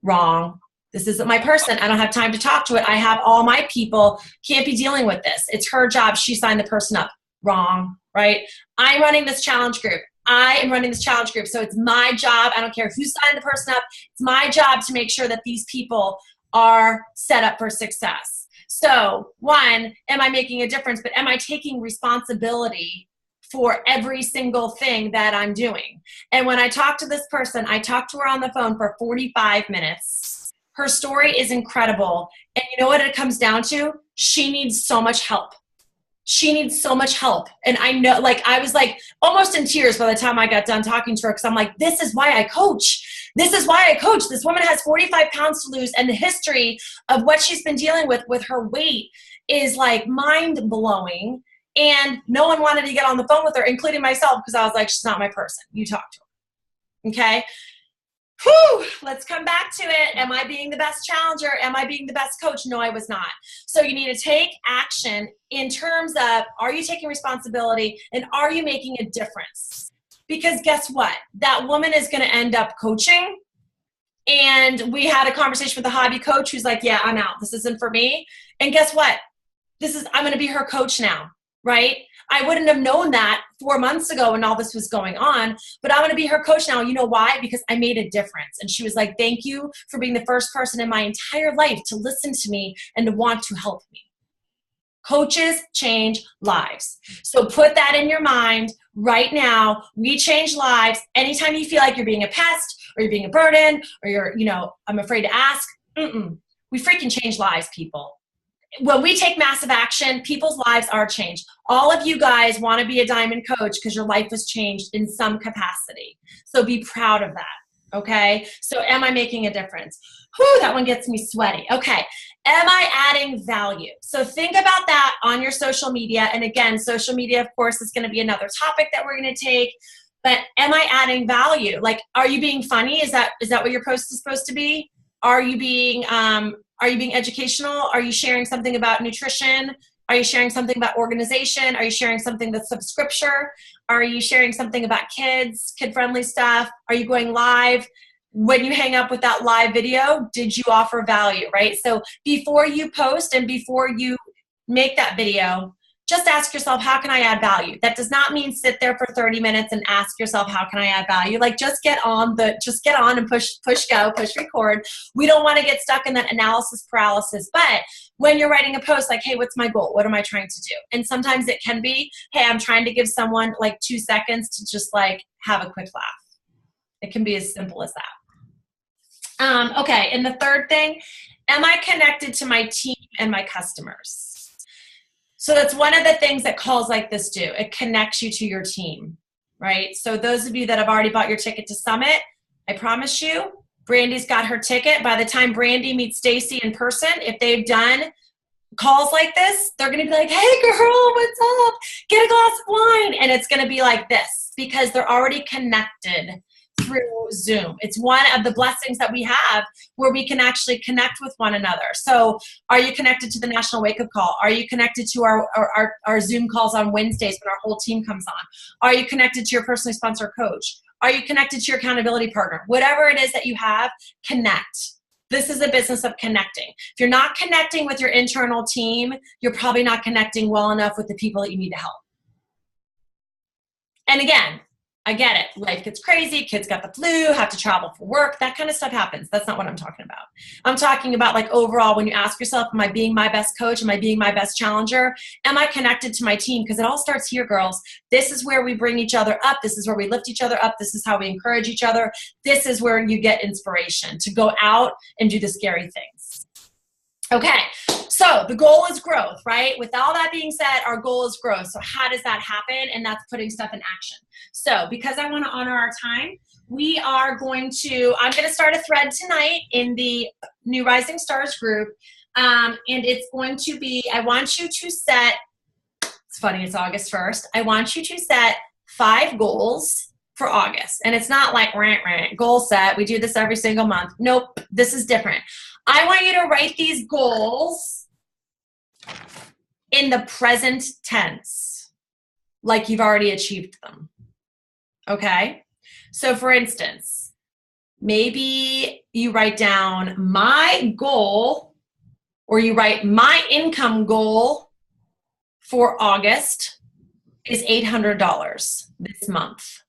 Wrong. This isn't my person. I don't have time to talk to it. I have all my people. Can't be dealing with this. It's her job. She signed the person up. Wrong, right? I'm running this challenge group. So it's my job. I don't care who signed the person up. It's my job to make sure that these people are set up for success. So one, am I making a difference? But am I taking responsibility for every single thing that I'm doing? And when I talk to this person, I talked to her on the phone for 45 minutes. Her story is incredible. And you know what it comes down to? She needs so much help. And I know, like, I was like almost in tears by the time I got done talking to her, because I'm like, this is why I coach. This woman has 45 pounds to lose, and the history of what she's been dealing with her weight is like mind blowing. And no one wanted to get on the phone with her, including myself, because I was like, she's not my person. You talk to her. Okay. Whew, let's come back to it. Am I being the best challenger? Am I being the best coach? No, I was not. So you need to take action in terms of, are you taking responsibility and are you making a difference? Because guess what? That woman is going to end up coaching. And we had a conversation with a hobby coach who's like, yeah, I'm out. This isn't for me. And guess what? I'm going to be her coach now, right? I wouldn't have known that 4 months ago when all this was going on, but I'm going to be her coach now. You know why? Because I made a difference. And she was like, thank you for being the first person in my entire life to listen to me and to want to help me. Coaches change lives. So put that in your mind right now. We change lives. Anytime you feel like you're being a pest or you're being a burden or you're, I'm afraid to ask, we freaking change lives, people. When we take massive action, people's lives are changed. All of you guys want to be a diamond coach because your life has changed in some capacity. So be proud of that, okay? So am I making a difference? Whew, that one gets me sweaty. Okay, am I adding value? So think about that on your social media. And again, social media, of course, is going to be another topic that we're going to take. But am I adding value? Like, are you being funny? Is that what your post is supposed to be? Are you being educational? Are you sharing something about nutrition? Are you sharing something about organization? Are you sharing something that's of scripture? Are you sharing something about kids, kid-friendly stuff? Are you going live? When you hang up with that live video, did you offer value, right? So before you post and before you make that video, just ask yourself, how can I add value? That does not mean sit there for 30 minutes and ask yourself, how can I add value? Like, just get on and push go, push record. We don't want to get stuck in that analysis paralysis. But when you're writing a post, like, hey, what's my goal? What am I trying to do? And sometimes it can be, hey, I'm trying to give someone like 2 seconds to just like have a quick laugh. It can be as simple as that. Okay, and the third thing Am I connected to my team and my customers? So that's one of the things that calls like this do. It connects you to your team, right? So those of you that have already bought your ticket to Summit, I promise you, Brandy's got her ticket. By the time Brandy meets Stacey in person, if they've done calls like this, they're going to be like, hey girl, what's up? Get a glass of wine. And it's going to be like this because they're already connected through Zoom. It's one of the blessings that we have where we can actually connect with one another. So are you connected to the National Wake Up Call? Are you connected to our Zoom calls on Wednesdays when our whole team comes on? Are you connected to your personally sponsored coach? Are you connected to your accountability partner? Whatever it is that you have, connect. This is a business of connecting. If you're not connecting with your internal team, you're probably not connecting well enough with the people that you need to help. And again, I get it. Life gets crazy. Kids got the flu, have to travel for work. That kind of stuff happens. That's not what I'm talking about. I'm talking about like overall when you ask yourself, am I being my best coach? Am I being my best challenger? Am I connected to my team? Because it all starts here, girls. This is where we bring each other up. This is where we lift each other up. This is how we encourage each other. This is where you get inspiration to go out and do the scary things. Okay, so the goal is growth, right? With all that being said, our goal is growth. So how does that happen? And that's putting stuff in action. So because I want to honor our time, I'm going to start a thread tonight in the New Rising Stars group. And it's going to be, I want you to set, it's funny, it's August 1st. I want you to set 5 goals for August. And it's not like rant, goal set. We do this every single month. Nope, this is different. I want you to write these goals in the present tense, like you've already achieved them. Okay? So for instance, maybe you write down my goal, or you write my income goal for August is $800 this month.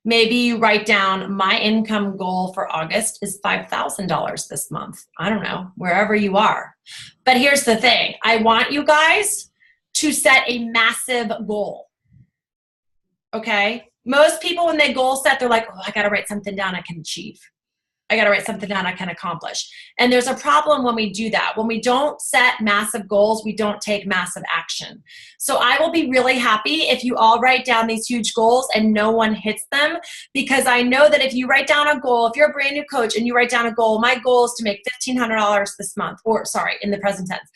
Maybe you write down my income goal for August is $5,000 this month. I don't know, wherever you are. But here's the thing. I want you guys to set a massive goal. Okay? Most people, when they goal set, they're like, oh, I got to write something down I can achieve. I got to write something down I can accomplish. And there's a problem when we do that. When we don't set massive goals, we don't take massive action. So I will be really happy if you all write down these huge goals and no one hits them, because I know that if you write down a goal, if you're a brand new coach and you write down a goal, my goal is to make $1,500 this month, or sorry, in the present tense.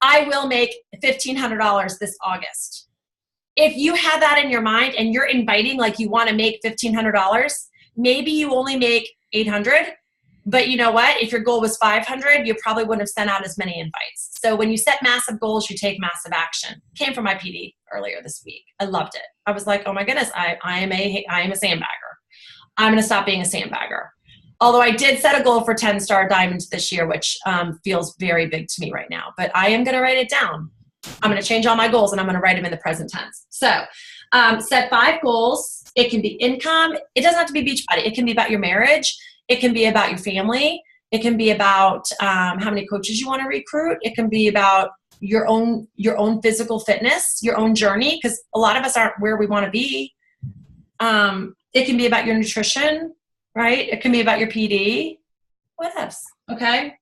I will make $1,500 this August. If you have that in your mind and you're inviting like you want to make $1,500, maybe you only make $800, but you know what? If your goal was $500, you probably wouldn't have sent out as many invites. So when you set massive goals, you take massive action. Came from my PD earlier this week. I loved it. I was like, oh my goodness, I am a sandbagger. I'm going to stop being a sandbagger. Although I did set a goal for 10-star diamonds this year, which feels very big to me right now, but I am going to write it down. I'm going to change all my goals and I'm going to write them in the present tense. So set 5 goals. It can be income. It doesn't have to be Beachbody. It can be about your marriage. It can be about your family. It can be about how many coaches you want to recruit. It can be about your own physical fitness, your own journey, because a lot of us aren't where we want to be. It can be about your nutrition, right? It can be about your PD. What else? Okay.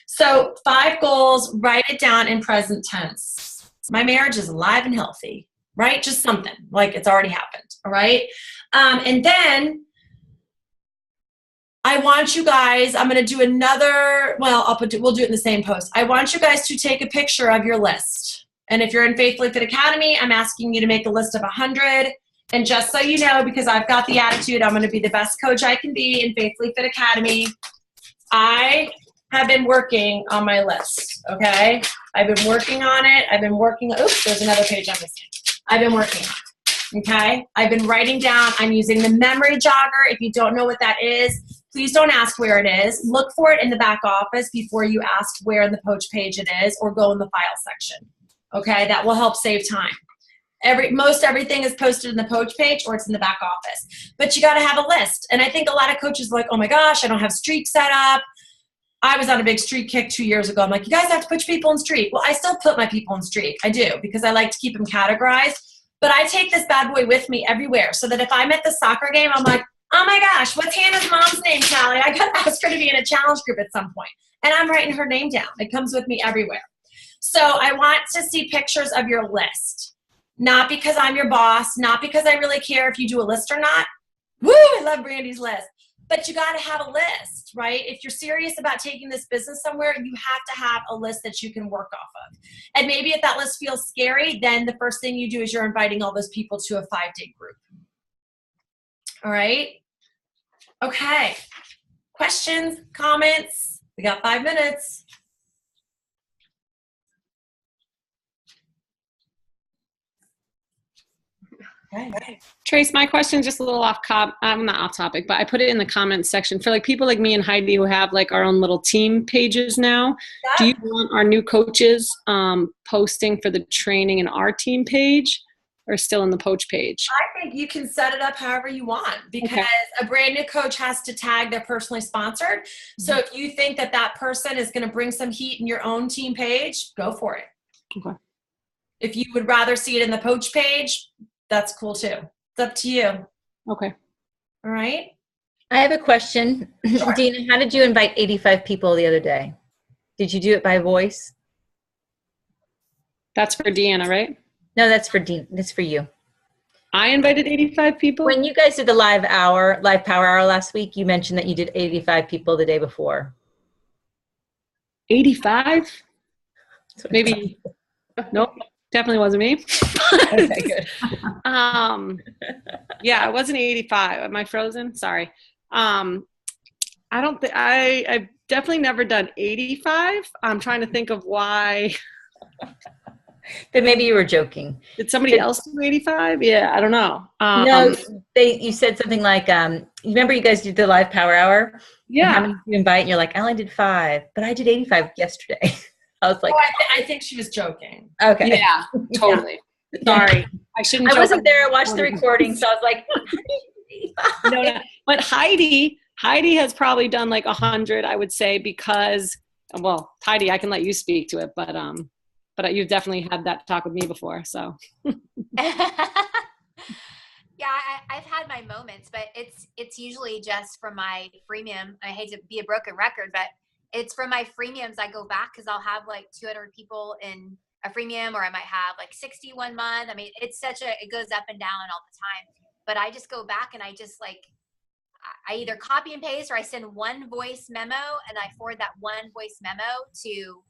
So 5 goals, write it down in present tense. My marriage is alive and healthy, right? Just something like it's already happened. All right. And then I want you guys, I'm going to do another, well, we'll do it in the same post. I want you guys to take a picture of your list. And if you're in Faithfully Fit Academy, I'm asking you to make a list of 100. And just so you know, because I've got the attitude, I'm going to be the best coach I can be in Faithfully Fit Academy. I have been working on my list. Okay. I've been working on it. Oops, there's another page I'm missing. I've been working on it. Okay, I've been writing down, I'm using the memory jogger. If you don't know what that is, please don't ask where it is. Look for it in the back office before you ask where in the coach page it is, or go in the file section. Okay, that will help save time. Most everything is posted in the coach page or it's in the back office. But you got to have a list. And I think a lot of coaches are like, oh my gosh, I don't have Streak set up. I was on a big Streak kick 2 years ago. I'm like, you guys have to put your people in Streak. Well, I still put my people in Streak. I do, because I like to keep them categorized. But I take this bad boy with me everywhere, so that if I'm at the soccer game, I'm like, oh my gosh, what's Hannah's mom's name, Callie? I got to ask her to be in a challenge group at some point. And I'm writing her name down. It comes with me everywhere. So I want to see pictures of your list. Not because I'm your boss, not because I really care if you do a list or not. Woo, I love Brandy's list. But you got to have a list, right? If you're serious about taking this business somewhere, you have to have a list that you can work off of. And maybe if that list feels scary, then the first thing you do is you're inviting all those people to a 5-day group. All right? Okay. Questions, comments? We got 5 minutes. Okay. Trace, my question is just a little not off topic, but I put it in the comments section for like people like me and Heidi who have like our own little team pages now. Yeah. Do you want our new coaches posting for the training in our team page or still in the Poach page? I think you can set it up however you want because a brand new coach has to tag they're personally sponsored. So if you think that that person is going to bring some heat in your own team page, go for it. Okay. If you would rather see it in the Poach page, that's cool too. It's up to you. Okay. All right. I have a question. Sure. Deanna, how did you invite 85 people the other day? Did you do it by voice? That's for Deanna, right? No, that's for Dean. That's for you. I invited 85 people? When you guys did the live power hour last week, you mentioned that you did 85 people the day before. 85? Maybe. Nope. Definitely wasn't me. Okay, good. Yeah, it wasn't 85. Am I frozen? Sorry. I don't think I've definitely never done 85. I'm trying to think of why. But maybe you were joking. Did somebody else do 85? Yeah, I don't know. No, you said something like, you remember you guys did the live power hour? Yeah. How many did you invite? And you're like, I only did 5, but I did 85 yesterday. I was like, I think she was joking. Okay. Yeah, totally. Yeah. Sorry. I wasn't there. I watched the recording, so I was like, no. But Heidi has probably done like 100, I would say, because, well, Heidi, I can let you speak to it, but you've definitely had that talk with me before, so. Yeah, I've had my moments, but it's usually just from my freemium. I hate to be a broken record, but it's from my freemiums. I go back because I'll have like 200 people in a freemium, or I might have like 60 1 month. I mean, it goes up and down all the time. But I just go back and I just like, I either copy and paste or I send one voice memo and I forward that one voice memo to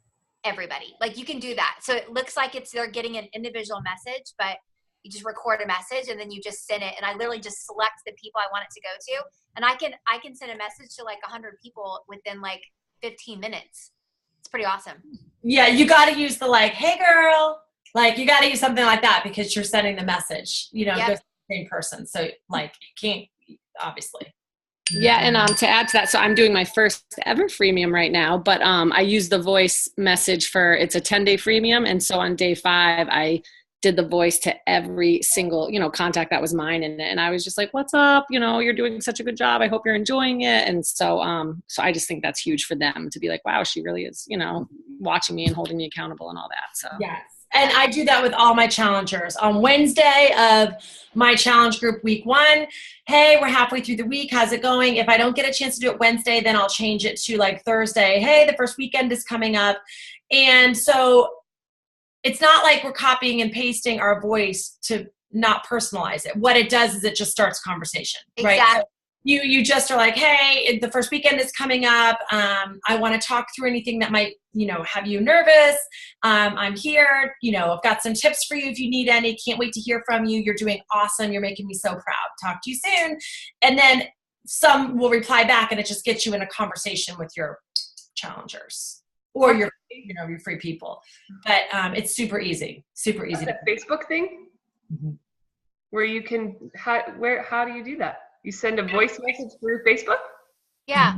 everybody. Like you can do that. So it looks like they're getting an individual message, but you just record a message and then you just send it. And I literally just select the people I want it to go to. And I can send a message to like 100 people within like 15 minutes. It's pretty awesome. Yeah, you got to use the like, hey girl, like you got to use something like that because you're sending the message, yep. Goes to the same person. So like you can't, obviously. Yeah, and to add to that, so I'm doing my first ever freemium right now, but I use the voice message it's a 10-day freemium, and so on day 5, I did the voice to every single, contact that was mine, and I was just like, what's up, you're doing such a good job, I hope you're enjoying it, and so I just think that's huge for them to be like, wow, she really is, watching me and holding me accountable and all that, so. Yes. And I do that with all my challengers. On Wednesday of my challenge group week 1, hey, we're halfway through the week. How's it going? If I don't get a chance to do it Wednesday, then I'll change it to like Thursday. Hey, the first weekend is coming up. And so it's not like we're copying and pasting our voice to not personalize it. What it does is it just starts conversation, right? Exactly. So you just are like, hey, the first weekend is coming up. I want to talk through anything that might, have you nervous. I'm here. I've got some tips for you if you need any. Can't wait to hear from you. You're doing awesome. You're making me so proud. Talk to you soon. And then some will reply back, and it just gets you in a conversation with your challengers or your free people. But it's super easy. Super easy. That's a Facebook thing where you can. How do you do that? You send a voice message through Facebook? Yeah.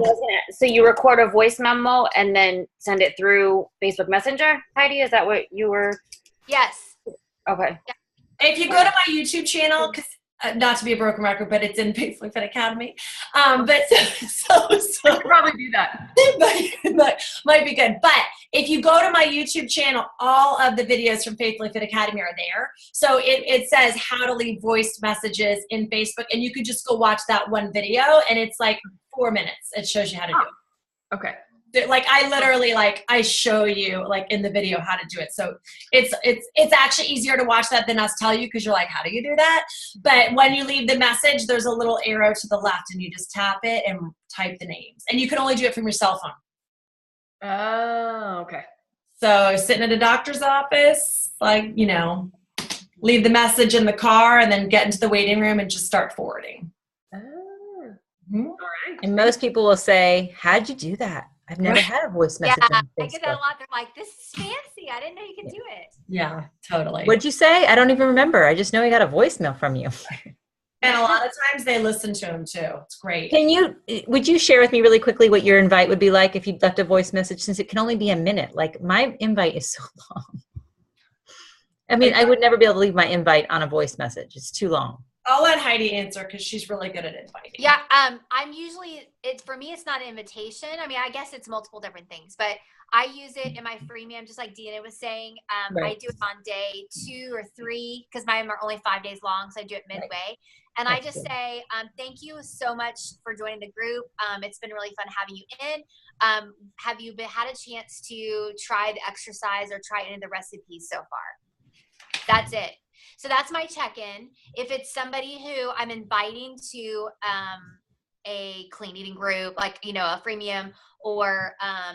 So you record a voice memo and then send it through Facebook Messenger, Heidi? Is that what you were? Yes. Okay. Yeah. If you go to my YouTube channel, because not to be a broken record, but it's in Faithfully Fed Academy. But so I could probably do that. might be good. But if you go to my YouTube channel, all of the videos from Faithfully Fit Academy are there. So it says how to leave voice messages in Facebook, and you could just go watch that one video, and it's like 4 minutes. It shows you how to do it. Okay. Like I literally I show you like in the video how to do it. So it's actually easier to watch that than us tell you, because you're like, how do you do that? But when you leave the message, there's a little arrow to the left, and you just tap it and type the names, and you can only do it from your cell phone. Oh, okay. So sitting at a doctor's office, like, leave the message in the car and then get into the waiting room and just start forwarding. Oh. Mm-hmm. All right. And most people will say, how'd you do that? I've never had a voice message on I Facebook. get that a lot. They're like, this is fancy. I didn't know you could do it. Yeah, totally. What'd you say? I don't even remember. I just know I got a voicemail from you. And a lot of times they listen to them too. It's great. Would you share with me really quickly what your invite would be like if you left a voice message, since it can only be a minute? Like my invite is so long. I mean, I would never be able to leave my invite on a voice message. It's too long. I'll let Heidi answer because she's really good at inviting. Yeah, I'm usually, for me, it's not an invitation. I mean, I guess it's multiple different things, but I use it in my freemium, just like Deanna was saying. Right. I do it on day 2 or 3 because mine are only 5 days long, so I do it midway. Right. And I just say, thank you so much for joining the group. It's been really fun having you in. Have you had a chance to try the exercise or try any of the recipes so far? That's it. So that's my check-in. If it's somebody who I'm inviting to a clean eating group, like, a freemium or a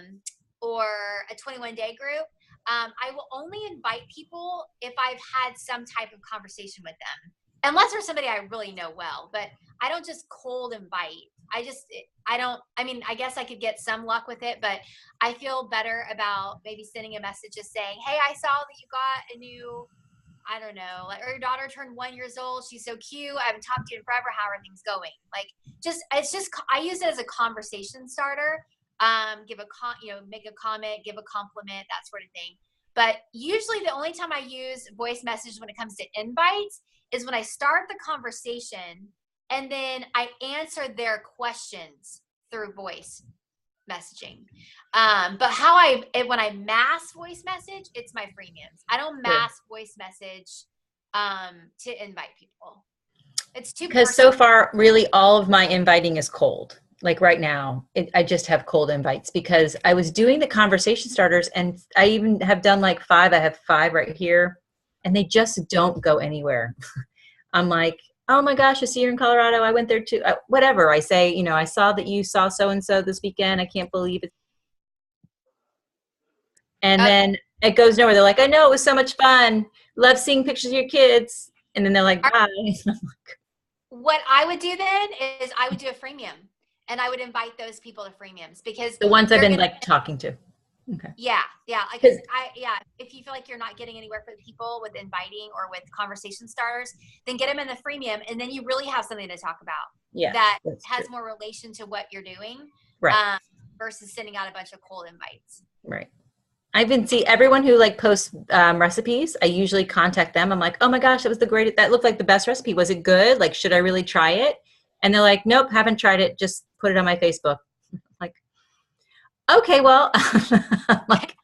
21-day group, I will only invite people if I've had some type of conversation with them, unless there's somebody I really know well. But I don't just cold invite. I guess I could get some luck with it, but I feel better about maybe sending a message just saying, hey, I saw that you got a new, I don't know, like, or your daughter turned 1 year old. She's so cute. I haven't talked to you in forever. How are things going? Like, I use it as a conversation starter. Make a comment, give a compliment, that sort of thing. But usually the only time I use voice messages when it comes to invites is when I start the conversation and then I answer their questions through voice messaging. But when I mass voice message, it's my freemiums. I don't mass voice message to invite people. It's too because personal. So far, really all of my inviting is cold. Like right now, I just have cold invites because I was doing the conversation starters, and I even have done like 5. I have 5 right here, and they just don't go anywhere. I'm like, oh my gosh, I see you're in Colorado. I went there too. Whatever I say, I saw that you saw so-and-so this weekend. I can't believe it. And then it goes nowhere. They're like, I know, it was so much fun. Love seeing pictures of your kids. And then they're like, bye. What I would do then is I would do a freemium, and I would invite those people to freemiums, because the ones I've been talking to. Okay. Yeah. If you feel like you're not getting anywhere with people with inviting or with conversation starters, then get them in the freemium, and then you really have something to talk about. Yeah, that has more relation to what you're doing, right? Versus sending out a bunch of cold invites. Right. I've been everyone who posts recipes. I usually contact them. I'm like, oh my gosh, that looked like the best recipe. Was it good? Like, should I really try it? And they're like, nope, haven't tried it. Just put it on my Facebook. Like, okay, well, like,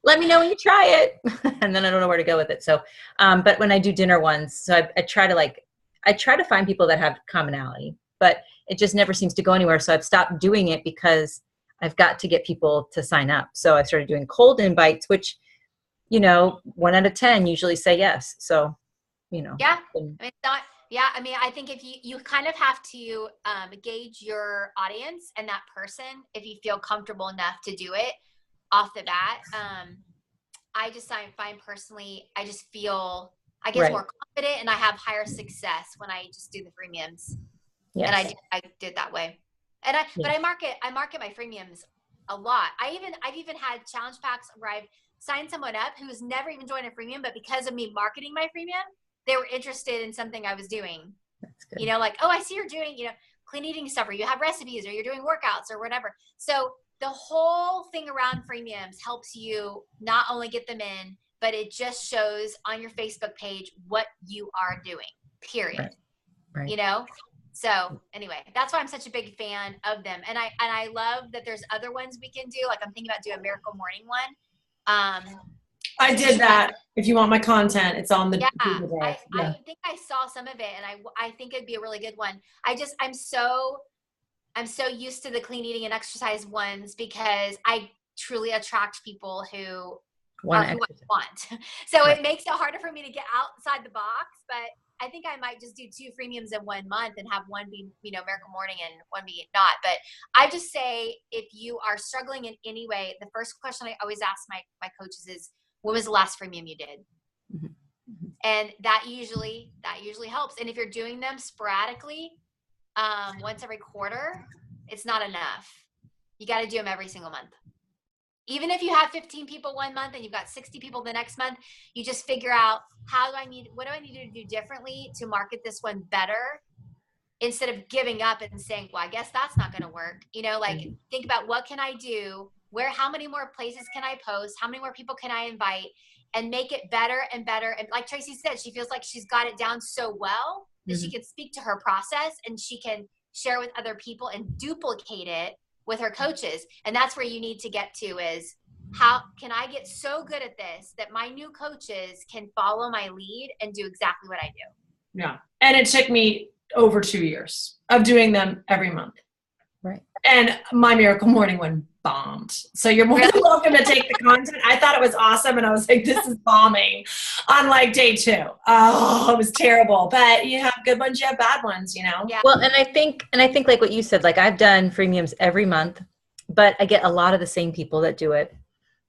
let me know when you try it. And then I don't know where to go with it. So, but when I do dinner ones, so I try to find people that have commonality, but it just never seems to go anywhere. So I've stopped doing it because I've got to get people to sign up. So I started doing cold invites, which, 1 out of 10 usually say yes. So, Yeah. I think if you kind of have to gauge your audience and that person, if you feel comfortable enough to do it off the bat. I find personally, I just feel, I get more confident, and I have higher success when I just do the freemiums. Yes. And I did that way. And but I market my freemiums a lot. I've even had challenge packs where I've signed someone up who's never even joined a freemium, but because of me marketing my freemium, they were interested in something I was doing. That's good. Like, oh, I see you're doing, clean eating stuff, or you have recipes, or you're doing workouts or whatever. So the whole thing around freemiums helps you not only get them in, but it just shows on your Facebook page what you are doing, period. Right. you know? So anyway, that's why I'm such a big fan of them. And I love that there's other ones we can do. Like I'm thinking about doing a Miracle Morning one. I did that. If you want my content, it's on the Google Drive. I think I saw some of it, and I think it'd be a really good one. I'm so used to the clean eating and exercise ones because I truly attract people who are who I want. So it makes it harder for me to get outside the box, but I think I might just do 2 freemiums in 1 month and have one be, Miracle Morning and one be not. But I just say, if you are struggling in any way, the first question I always ask my coaches is, when was the last freemium you did? Mm-hmm. And that usually helps. And if you're doing them sporadically, once every quarter, it's not enough. You got to do them every single month. Even if you have 15 people 1 month and you've got 60 people the next month, you just figure out what do I need to do differently to market this one better, instead of giving up and saying, well, I guess that's not going to work. Think about, what can I do? How many more places can I post? How many more people can I invite? And make it better and better. And like Tracy said, she feels like she's got it down so well that she can speak to her process and she can share with other people and duplicate it with her coaches. And that's where you need to get to, is how can I get so good at this that my new coaches can follow my lead and do exactly what I do? Yeah. And it took me over 2 years of doing them every month. Right. And my Miracle Morning one bombed. So you're more than welcome to take the content. I thought it was awesome. And I was like, this is bombing on like day 2. Oh, it was terrible. But you have good ones, you have bad ones, Yeah. Well, and I think like what you said, like I've done freemiums every month, but I get a lot of the same people that do it.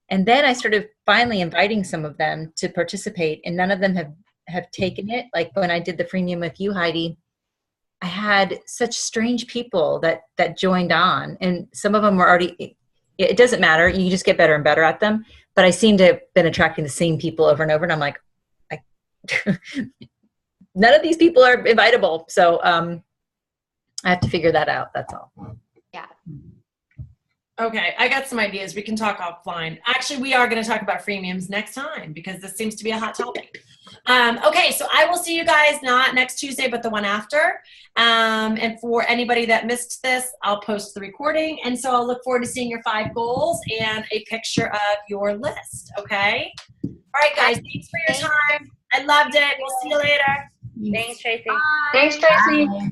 And then I started finally inviting some of them to participate, and none of them have taken it. Like when I did the freemium with you, Heidi, I had such strange people that joined on, and some of them were already, it doesn't matter. You just get better and better at them. But I seem to have been attracting the same people over and over. And I'm like, none of these people are invitable. So I have to figure that out. That's all. Yeah. Okay, I got some ideas. We can talk offline. Actually, we are going to talk about freemiums next time because this seems to be a hot topic. Okay, so I will see you guys not next Tuesday, but the one after. And for anybody that missed this, I'll post the recording. And so I'll look forward to seeing your 5 goals and a picture of your list, okay? All right, guys, thanks for your time. I loved it. We'll see you later. Thanks, Tracy. Bye. Thanks, Tracy. Bye.